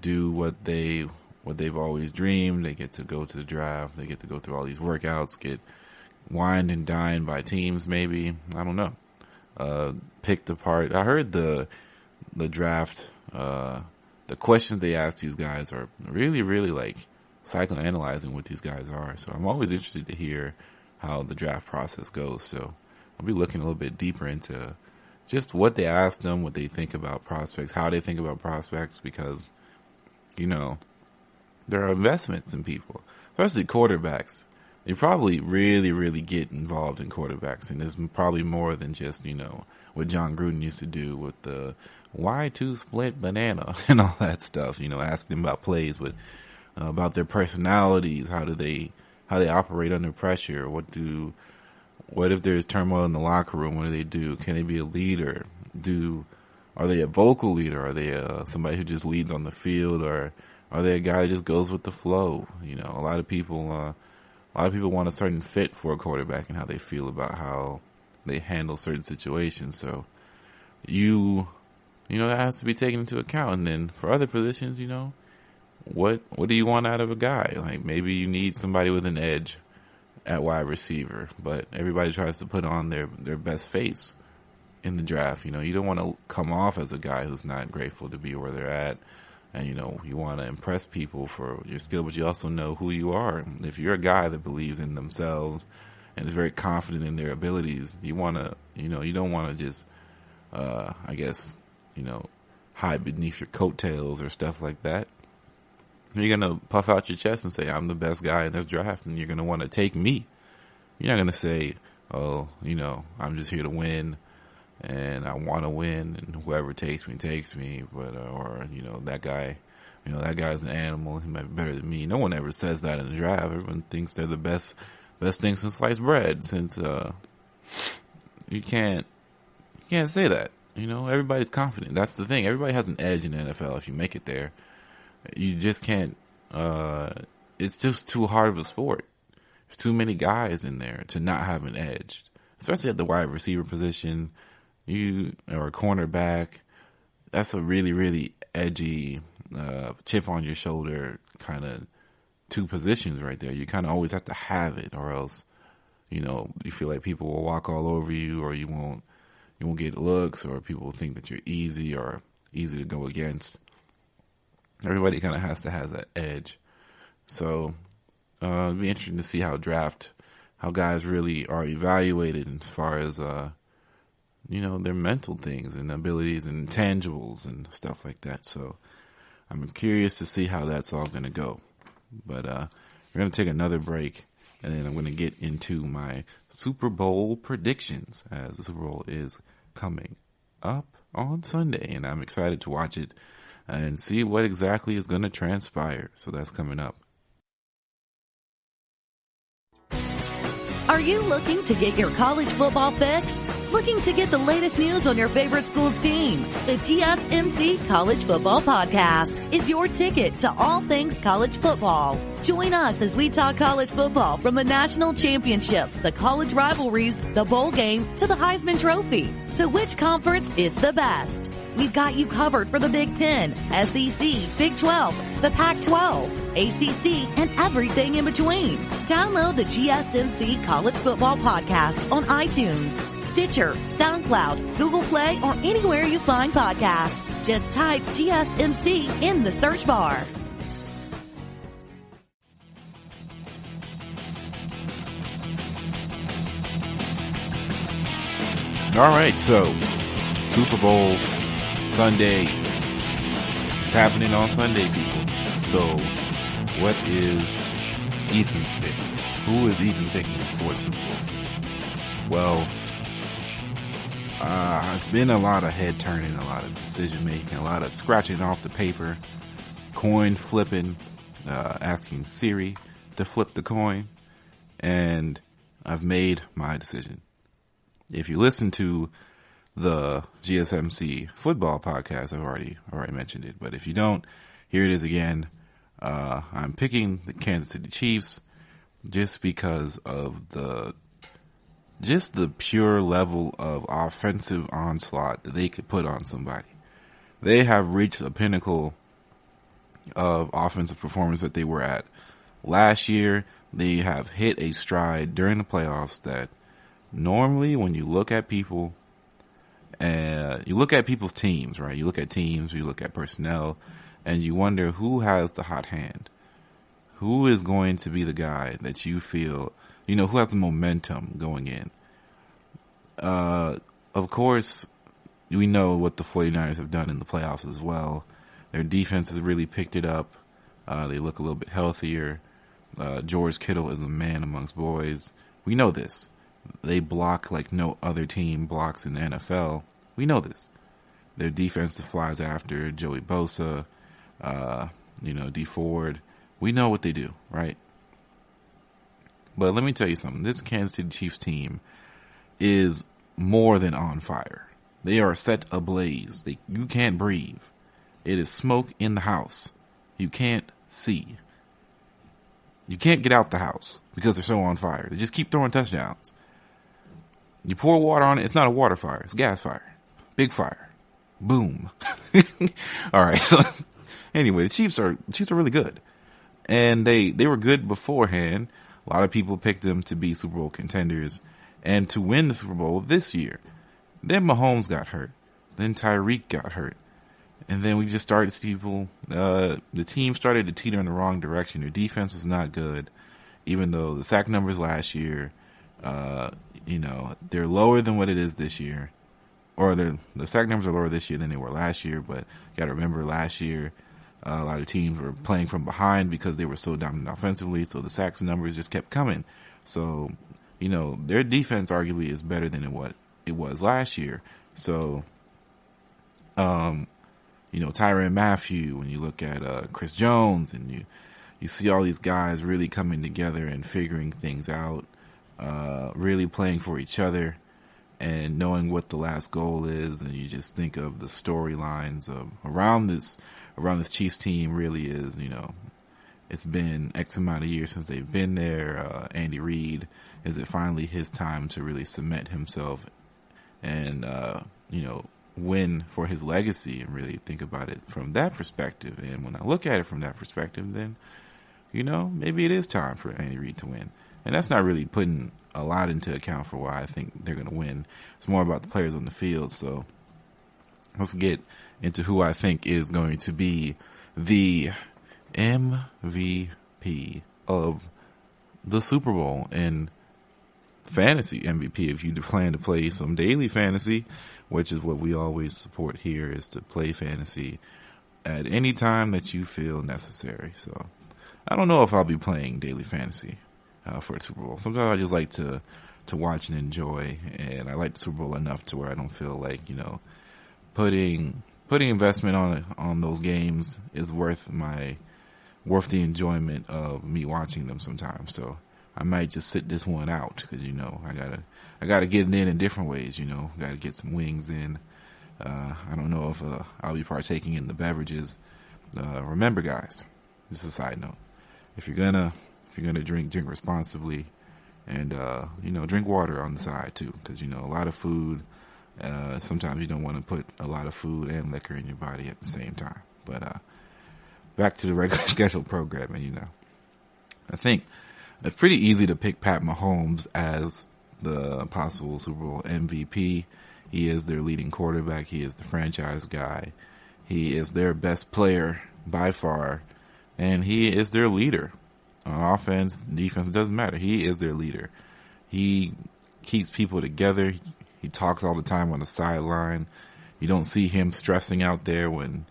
do what they what they've always dreamed. They get to go to the draft. They get to go through all these workouts, get wined and dined by teams maybe. I don't know. Picked apart. I heard the draft, the questions they ask these guys are really, really like psychoanalyzing what these guys are. So I'm always interested to hear how the draft process goes. So I'll be looking a little bit deeper into just what they ask them, what they think about prospects, how they think about prospects, because, you know, there are investments in people, especially quarterbacks. They probably really, really get involved in quarterbacks, and there's probably more than just, you know, what John Gruden used to do with the Y2 split banana and all that stuff, you know, asking them about plays, but about their personalities, how they operate under pressure, what if there's turmoil in the locker room, what do they do? Can they be a leader? Are they a vocal leader? Are they somebody who just leads on the field, or are they a guy that just goes with the flow? You know, a lot of people want a certain fit for a quarterback and how they feel about how they handle certain situations. So you know, that has to be taken into account. And then for other positions, you know, what do you want out of a guy? Like, maybe you need somebody with an edge at wide receiver, but everybody tries to put on their best face in the draft. You know, you don't want to come off as a guy who's not grateful to be where they're at. And, you know, you want to impress people for your skill, but you also know who you are. If you're a guy that believes in themselves and is very confident in their abilities, you want to, you know, you don't want to just, I guess, you know, hide beneath your coattails or stuff like that. You're going to puff out your chest and say, I'm the best guy in this draft, and you're going to want to take me. You're not going to say, oh, you know, I'm just here to win, and I want to win, and whoever takes me, but, or, you know, that guy's an animal, he might be better than me. No one ever says that in the draft. Everyone thinks they're the best thing since sliced bread, since, you can't say that. You know, everybody's confident. That's the thing. Everybody has an edge in the NFL if you make it there. You just can't, it's just too hard of a sport. There's too many guys in there to not have an edge, especially at the wide receiver position. Or a cornerback, that's a really, really edgy, chip on your shoulder kind of two positions right there. You kind of always have to have it, or else, you know, you feel like people will walk all over you, or you won't get looks, or people will think that you're easy to go against. Everybody kind of has to have that edge. So, it'll be interesting to see how guys really are evaluated as far as, you know, their mental things and abilities and intangibles and stuff like that. So I'm curious to see how that's all going to go. But we're going to take another break, and then I'm going to get into my Super Bowl predictions, as the Super Bowl is coming up on Sunday, and I'm excited to watch it and see what exactly is going to transpire. So that's coming up. Are you looking to get your college football fix? Looking to get the latest news on your favorite school's team? The GSMC College Football Podcast is your ticket to all things college football. Join us as we talk college football, from the national championship, the college rivalries, the bowl game, to the Heisman Trophy. To which conference is the best? We've got you covered for the Big Ten, SEC, Big 12, the Pac-12, ACC, and everything in between. Download the GSMC College Football Podcast on iTunes, Stitcher, SoundCloud, Google Play, or anywhere you find podcasts. Just type GSMC in the search bar. All right, so Super Bowl Sunday. It's happening on Sunday, people. So what is Ethan's pick? Who is Ethan picking for the Super Bowl? Well, it's been a lot of head turning, a lot of decision making, a lot of scratching off the paper, coin flipping, asking Siri to flip the coin, and I've made my decision. If you listen to the GSMC football podcast, I've already mentioned it, but if you don't, here it is again. I'm picking the Kansas City Chiefs just because of the pure level of offensive onslaught that they could put on somebody. They have reached a pinnacle of offensive performance that they were at last year. They have hit a stride during the playoffs that normally when you look at people, you look at people's teams, right? You look at teams, you look at personnel, and you wonder who has the hot hand. Who is going to be the guy that you feel, who has the momentum going in? Of course, we know what the 49ers have done in the playoffs as well. Their defense has really picked it up. They look a little bit healthier. George Kittle is a man amongst boys. We know this. They block like no other team blocks in the NFL. We know this. Their defense flies after Joey Bosa, D Ford. We know what they do, right? But let me tell you something. This Kansas City Chiefs team is more than on fire. They are set ablaze. You can't breathe. It is smoke in the house. You can't see. You can't get out the house because they're so on fire. They just keep throwing touchdowns. You pour water on it, it's not a water fire. It's a gas fire. Big fire. Boom. All right. So anyway, the Chiefs are really good. And they were good beforehand. A lot of people picked them to be Super Bowl contenders and to win the Super Bowl this year. Then Mahomes got hurt. Then Tyreek got hurt. And then we just started to see people, the team started to teeter in the wrong direction. Their defense was not good, even though the sack numbers last year, they're lower than what it is this year. Or the sack numbers are lower this year than they were last year. But you got to remember last year, a lot of teams were playing from behind because they were so dominant offensively. So the sacks numbers just kept coming. So, their defense arguably is better than what it was last year. So, Tyrann Mathieu, when you look at Chris Jones, and you see all these guys really coming together and figuring things out, really playing for each other and knowing what the last goal is, and you just think of the storylines of around this Chiefs team really is, it's been X amount of years since they've been there. Andy Reid, is it finally his time to really cement himself and, win for his legacy and really think about it from that perspective? And when I look at it from that perspective, then, maybe it is time for Andy Reid to win. And that's not really putting a lot into account for why I think they're going to win. It's more about the players on the field. So let's get into who I think is going to be the MVP of the Super Bowl and fantasy MVP. If you plan to play some daily fantasy, which is what we always support here, is to play fantasy at any time that you feel necessary. So I don't know if I'll be playing daily fantasy for the Super Bowl. Sometimes I just like to watch and enjoy, and I like the Super Bowl enough to where I don't feel like, putting investment on those games is worth the enjoyment of me watching them sometimes. So I might just sit this one out because, I gotta get it in different ways, gotta get some wings in. I don't know if I'll be partaking in the beverages. Remember, guys, this is a side note. If you're gonna drink responsibly, and drink water on the side too, because a lot of food. Sometimes you don't want to put a lot of food and liquor in your body at the same time. But back to the regular scheduled programming. I think it's pretty easy to pick Pat Mahomes as the possible Super Bowl MVP. He is their leading quarterback. He is the franchise guy. He is their best player by far, and he is their leader. On offense, defense, it doesn't matter. He is their leader. He keeps people together. He talks all the time on the sideline. You don't see him stressing out there when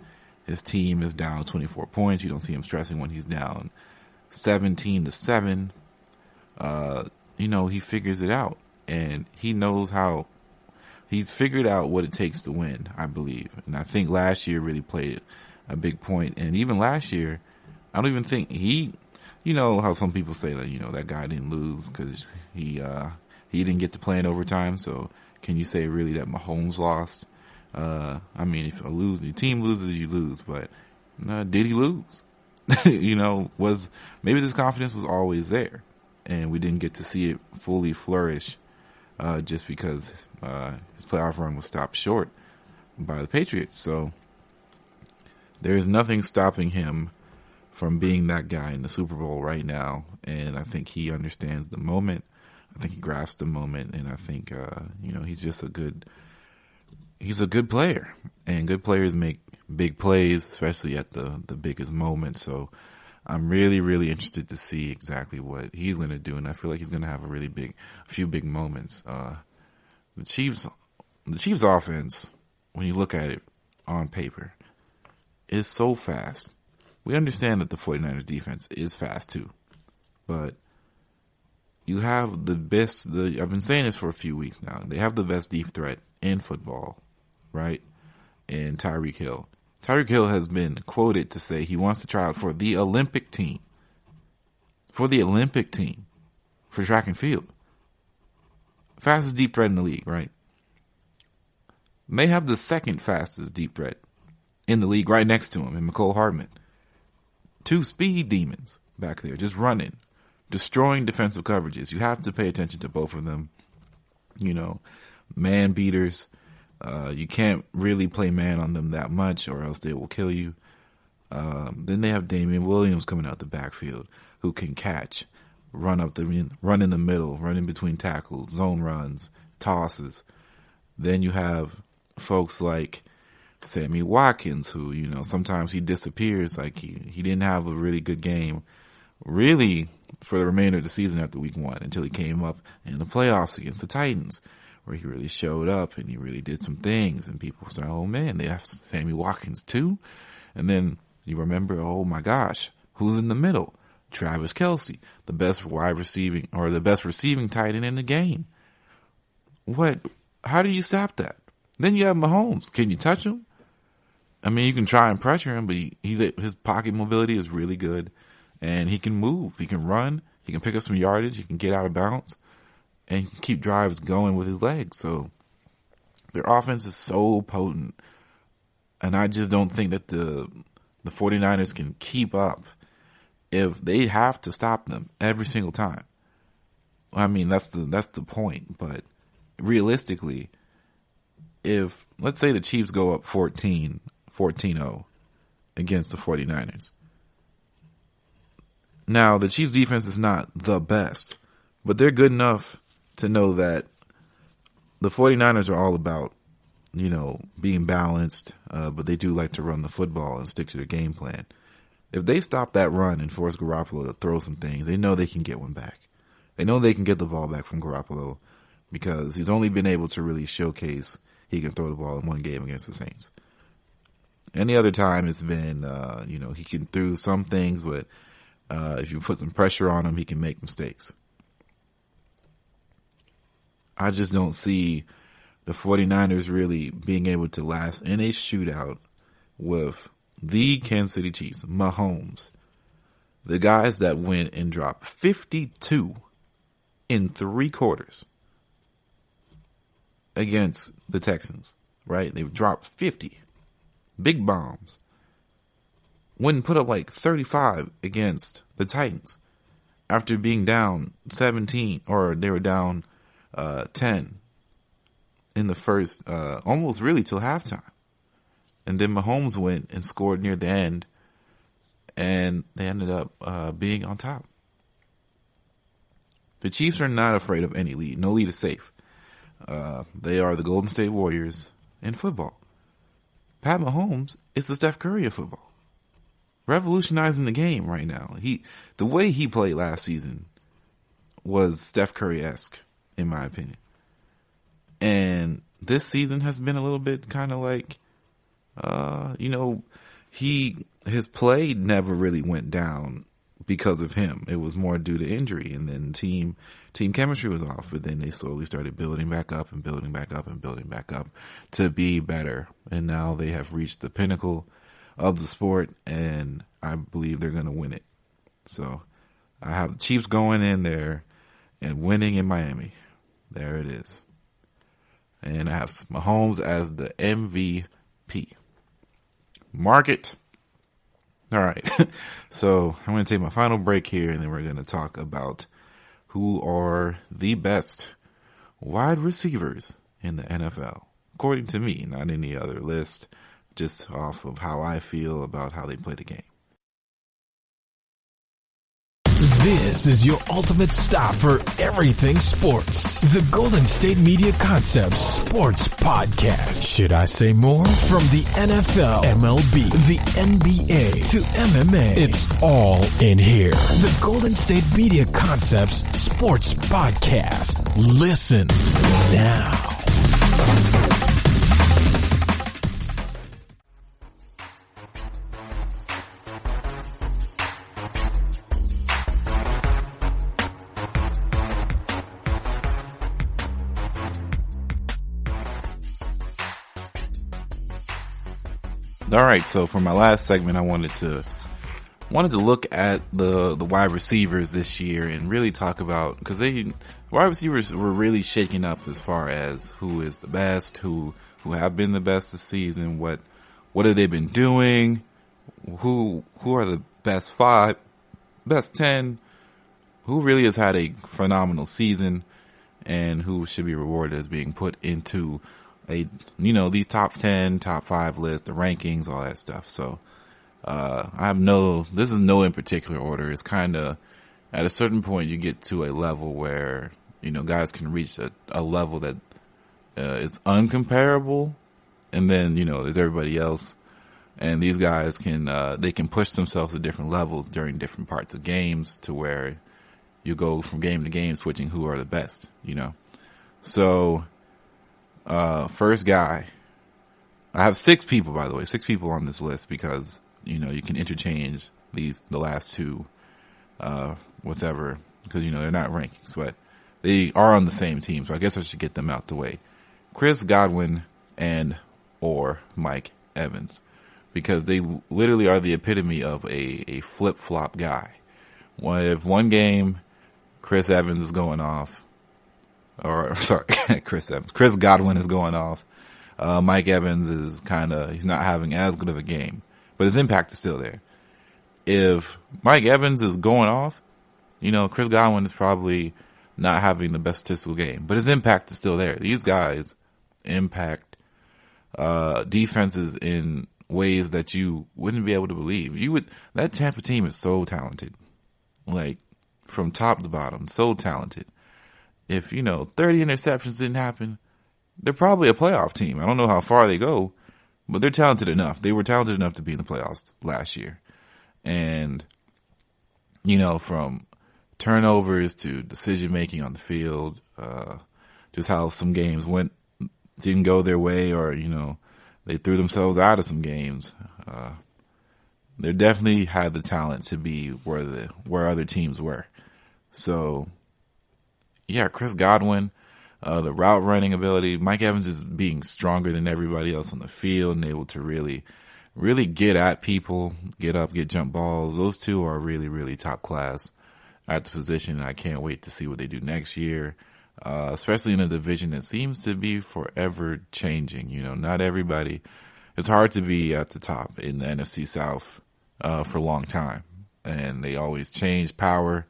his team is down 24 points. You don't see him stressing when he's down 17-7. He figures it out, and he knows how. He's figured out what it takes to win, I believe. And I think last year really played a big point. And even last year, I don't even think how some people say that, that guy didn't lose because he didn't get to play in overtime. So can you say really that Mahomes lost? If your team loses, you lose. But did he lose? Was maybe this confidence was always there, and we didn't get to see it fully flourish just because his playoff run was stopped short by the Patriots. So there is nothing stopping him from being that guy in the Super Bowl right now. And I think he understands the moment. I think he grasps the moment. And I think, he's just he's a good player. And good players make big plays, especially at the biggest moment. So I'm really, really interested to see exactly what he's going to do. And I feel like he's going to have a few big moments. The Chiefs offense, when you look at it on paper, is so fast. We understand that the 49ers defense is fast too, but you have the best, I've been saying this for a few weeks now. They have the best deep threat in football, right? And Tyreek Hill. Tyreek Hill has been quoted to say he wants to try out for the Olympic team. For track and field. Fastest deep threat in the league, right? They have the second fastest deep threat in the league right next to him in McCole Hardman. 2 speed demons back there just running, destroying defensive coverages. You have to pay attention to both of them. Man beaters. You can't really play man on them that much or else they will kill you. Then they have Damian Williams coming out the backfield who can catch, run in the middle, run in between tackles, zone runs, tosses. Then you have folks like Sammy Watkins, who, sometimes he disappears. Like he didn't have a really good game, really, for the remainder of the season after week 1 until he came up in the playoffs against the Titans, where he really showed up and he really did some things. And people say, oh man, they have Sammy Watkins too. And then you remember, oh my gosh, who's in the middle? Travis Kelce, the best receiving tight end in the game. How do you stop that? Then you have Mahomes. Can you touch him? I mean, you can try and pressure him, but his pocket mobility is really good, and he can move. He can run. He can pick up some yardage. He can get out of bounds, and he can keep drives going with his legs. So their offense is so potent, and I just don't think that the 49ers can keep up if they have to stop them every single time. I mean, that's the point, but realistically, if, let's say the Chiefs go up 14-0 against the 49ers. Now, the Chiefs defense is not the best, but they're good enough to know that the 49ers are all about, being balanced, but they do like to run the football and stick to their game plan. If they stop that run and force Garoppolo to throw some things, they know they can get one back. They know they can get the ball back from Garoppolo because he's only been able to really showcase he can throw the ball in one game against the Saints. Any other time it's been, he can do some things, but if you put some pressure on him, he can make mistakes. I just don't see the 49ers really being able to last in a shootout with the Kansas City Chiefs, Mahomes, the guys that went and dropped 52 in 3 quarters against the Texans, right? They've dropped 50 big bombs. Went and put up like 35 against the Titans after being down 17, or they were down 10 in the first, almost really till halftime. And then Mahomes went and scored near the end, and they ended up being on top. The Chiefs are not afraid of any lead. No lead is safe. They are the Golden State Warriors in football. Pat Mahomes is the Steph Curry of football. Revolutionizing the game right now. The way he played last season was Steph Curry-esque, in my opinion. And this season has been a little bit kind of like, his play never really went down because of him. It was more due to injury, and then team chemistry was off, but then they slowly started building back up and building back up and building back up to be better. And now they have reached the pinnacle of the sport, and I believe they're going to win it. So I have the Chiefs going in there and winning in Miami. There it is. And I have Mahomes as the MVP. Mark it. All right. So I'm going to take my final break here, and then we're going to talk about who are the best wide receivers in the NFL, according to me, not any other list, just off of how I feel about how they play the game. This is your ultimate stop for everything sports. The Golden State Media Concepts Sports Podcast. Should I say more? From the NFL, MLB, the NBA to MMA, it's all in here. The Golden State Media Concepts Sports Podcast. Listen now. All right, so for my last segment, I wanted to look at the wide receivers this year and really talk about, because wide receivers were really shaking up as far as who is the best, who have been the best this season, what have they been doing, who are the best 5, best 10, who really has had a phenomenal season, and who should be rewarded as being put into these top 10, top 5 lists, the rankings, all that stuff. So, this is no in particular order. It's kind of, at a certain point you get to a level where, guys can reach a level that, is uncomparable. And then, there's everybody else. And these guys they can push themselves to different levels during different parts of games to where you go from game to game switching who are the best, So, first guy, I have 6 people, by the way, 6 people on this list because, you can interchange the last 2, whatever, because, they're not rankings, but they are on the same team. So I guess I should get them out the way. Chris Godwin or Mike Evans, because they literally are the epitome of a flip-flop guy. If one game Chris Evans is going off, Chris Godwin is going off. Mike Evans is he's not having as good of a game, but his impact is still there. If Mike Evans is going off, Chris Godwin is probably not having the best statistical game, but his impact is still there. These guys impact, defenses in ways that you wouldn't be able to believe. That Tampa team is so talented, like from top to bottom, so talented. If, 30 interceptions didn't happen, they're probably a playoff team. I don't know how far they go, but they're talented enough. They were talented enough to be in the playoffs last year. And, from turnovers to decision making on the field, just how some games didn't go their way, or, they threw themselves out of some games. They definitely had the talent to be where other teams were. So, yeah, Chris Godwin, the route running ability, Mike Evans is being stronger than everybody else on the field and able to really, really get at people, get up, get jump balls. Those two are really, really top class at the position. I can't wait to see what they do next year, especially in a division that seems to be forever changing. Not everybody. It's hard to be at the top in the NFC South for a long time, and they always change power.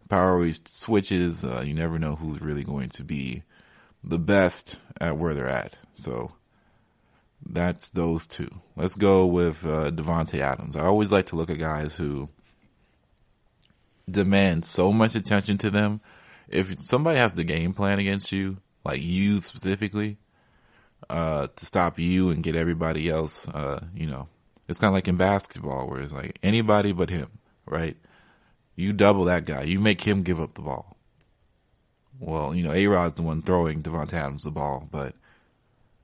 Power always switches. You never know who's really going to be the best at where they're at. So that's those two. Let's go with Davante Adams. I always like to look at guys who demand so much attention to them. If somebody has the game plan against you, like you specifically, to stop you and get everybody else, it's kind of like in basketball where it's like anybody but him, right? You double that guy. You make him give up the ball. Well, A-Rod's the one throwing Davante Adams the ball, but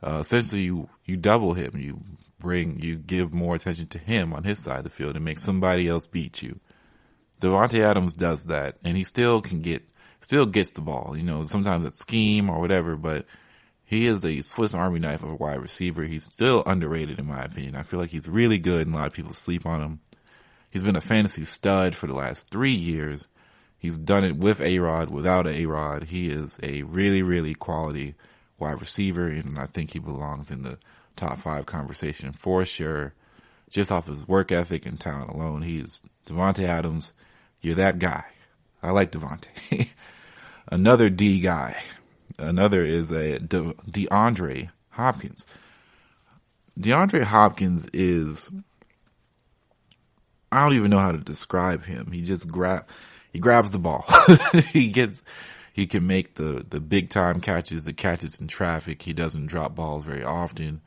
essentially you double him. You give more attention to him on his side of the field and make somebody else beat you. Davante Adams does that, and he still gets the ball. Sometimes it's scheme or whatever, but he is a Swiss Army knife of a wide receiver. He's still underrated in my opinion. I feel like he's really good, and a lot of people sleep on him. He's been a fantasy stud for the last 3 years. He's done it with A-Rod, without A-Rod. He is a really, really quality wide receiver, and I think he belongs in the top 5 conversation for sure. Just off his work ethic and talent alone, he's Davante Adams. You're that guy. I like Davante. Another D guy. Another is DeAndre Hopkins. DeAndre Hopkins is, I don't even know how to describe him. he grabs the ball. He can make the big time catches, the catches in traffic. He doesn't drop balls very often.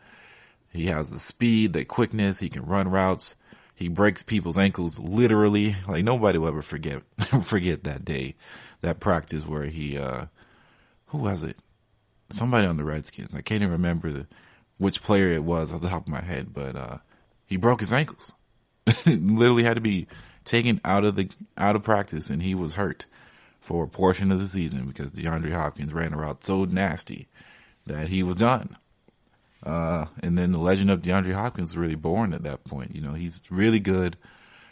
He has the speed, the quickness. He can run routes. He breaks people's ankles literally. Like nobody will ever forget that day, that practice where he, who was it? Somebody on the Redskins. I can't even remember which player it was off the top of my head, but, he broke his ankles. Literally had to be taken out of practice, and he was hurt for a portion of the season because DeAndre Hopkins ran a route so nasty that he was done. And then the legend of DeAndre Hopkins was really born at that point. You know, he's really good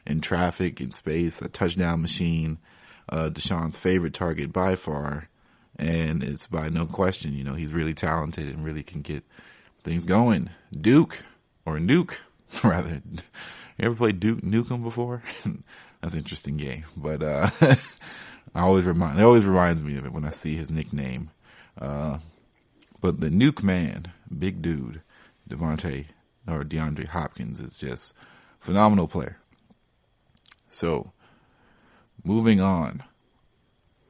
in traffic, in space, a touchdown machine, Deshaun's favorite target by far. And it's by no question, you know, he's really talented and really can get things going. Nuke, rather. You ever played Duke Nukem before? That's an interesting game. But, it always reminds me of it when I see his nickname. But the Nuke Man, big dude, DeAndre Hopkins is just a phenomenal player. So, moving on.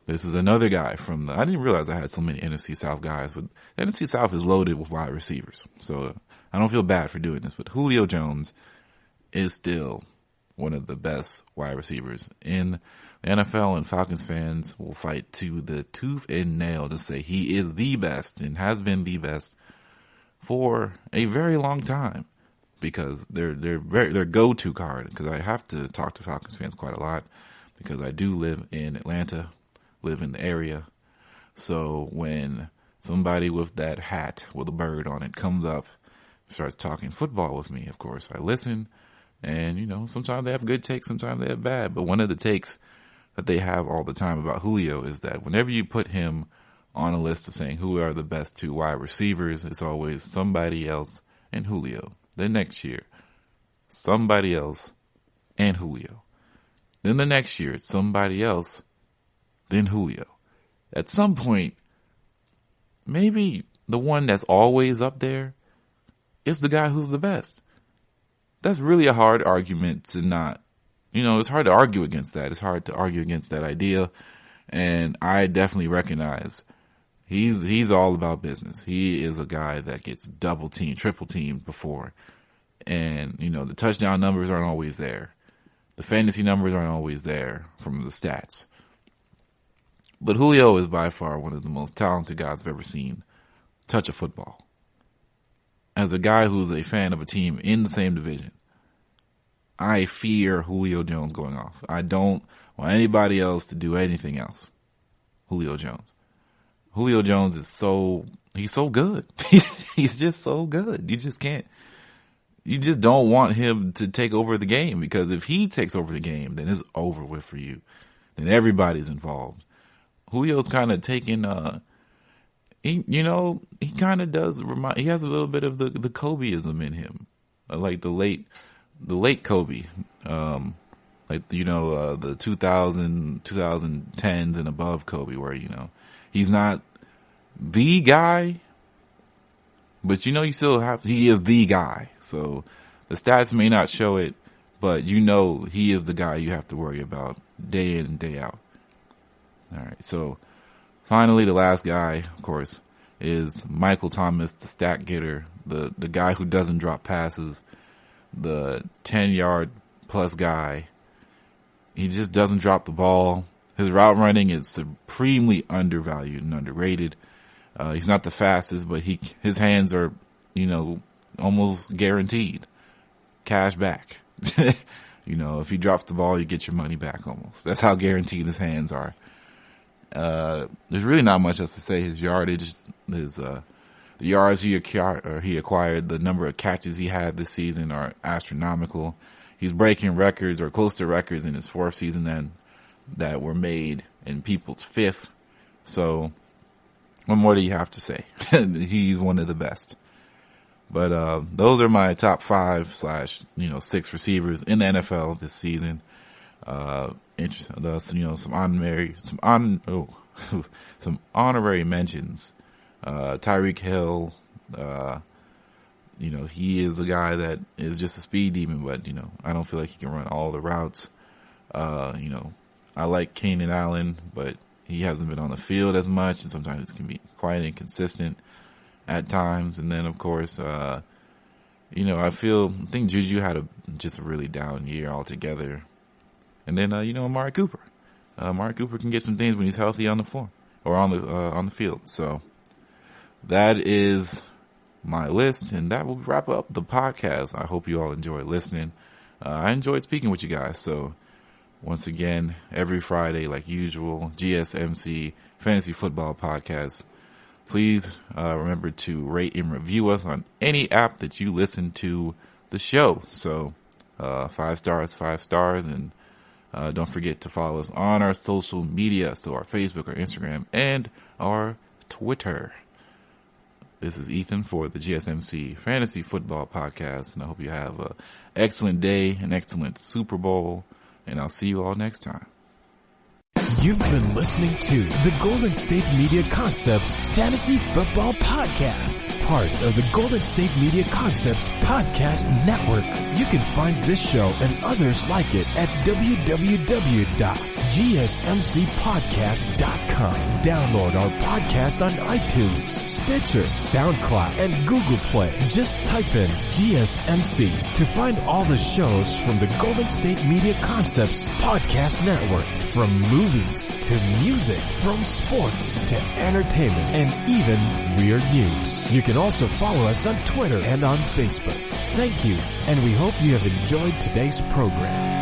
This is another guy I didn't realize I had so many NFC South guys, but the NFC South is loaded with wide receivers. So, I don't feel bad for doing this, but Julio Jones is still one of the best wide receivers in the NFL, and Falcons fans will fight to the tooth and nail to say he is the best and has been the best for a very long time because they're go-to card. Because I have to talk to Falcons fans quite a lot because I do live in Atlanta, live in the area. So when somebody with that hat with a bird on it comes up, starts talking football with me, of course I listen. And, you know, sometimes they have good takes, sometimes they have bad. But one of the takes that they have all the time about Julio is that whenever you put him on a list of saying who are the best two wide receivers, it's always somebody else and Julio. Then next year, somebody else and Julio. Then the next year, it's somebody else, then Julio. At some point, maybe the one that's always up there is the guy who's the best. That's really a hard argument to not, you know, it's hard to argue against that. It's hard to argue against that idea. And I definitely recognize he's all about business. He is a guy that gets double teamed, triple teamed before. And, you know, the touchdown numbers aren't always there. The fantasy numbers aren't always there from the stats. But Julio is by far one of the most talented guys I've ever seen touch a football. As a guy who's a fan of a team in the same division, I fear Julio Jones going off. I don't want anybody else to do anything else. Julio Jones. Julio Jones is he's so good. He's just so good. You just don't want him to take over the game because if he takes over the game, then it's over with for you. Then everybody's involved. Julio's kind of taking, he kind of does he has a little bit of the Kobeism in him. Like the late Kobe. The 2010s and above Kobe where, you know, he's not the guy, but you know, he is the guy. So the stats may not show it, but you know, he is the guy you have to worry about day in and day out. All right. So finally, the last guy, of course, is Michael Thomas, the stat getter, the guy who doesn't drop passes, the 10-yard plus guy. He just doesn't drop the ball. His route running is supremely undervalued and underrated. He's not the fastest, but his hands are, you know, almost guaranteed cash back. You know, if he drops the ball, you get your money back almost. That's how guaranteed his hands are. There's really not much else to say. His yardage, the yards he acquired, the number of catches he had this season are astronomical. He's breaking records or close to records in his fourth season that were made in people's fifth. So what more do you have to say? He's one of the best. But those are my top 5/6 receivers in the NFL this season. Interesting. Some honorary mentions. Tyreek Hill. You know, he is a guy that is just a speed demon, but, you know, I don't feel like he can run all the routes. You know, I like Keenan Allen, but he hasn't been on the field as much, and sometimes it can be quite inconsistent at times. And then, of course, I think Juju had just a really down year altogether. And then, Amari Cooper. Amari Cooper can get some things when he's healthy on the floor or on the field. So that is my list, and that will wrap up the podcast. I hope you all enjoy listening. I enjoyed speaking with you guys. So once again, every Friday, like usual, GSMC Fantasy Football Podcast. Please remember to rate and review us on any app that you listen to the show. So 5 stars, and don't forget to follow us on our social media, so our Facebook, our Instagram, and our Twitter. This is Ethan for the GSMC Fantasy Football Podcast, and I hope you have an excellent day, an excellent Super Bowl, and I'll see you all next time. You've been listening to the Golden State Media Concepts Fantasy Football Podcast, part of the Golden State Media Concepts Podcast Network. You can find this show and others like it at www.gsmcpodcast.com. Download our podcast on iTunes, Stitcher, SoundCloud, and Google Play. Just type in GSMC to find all the shows from the Golden State Media Concepts Podcast Network. From movies to music, from sports to entertainment, and even weird news. You can also follow us on Twitter and on Facebook. Thank you, and we hope you have enjoyed today's program.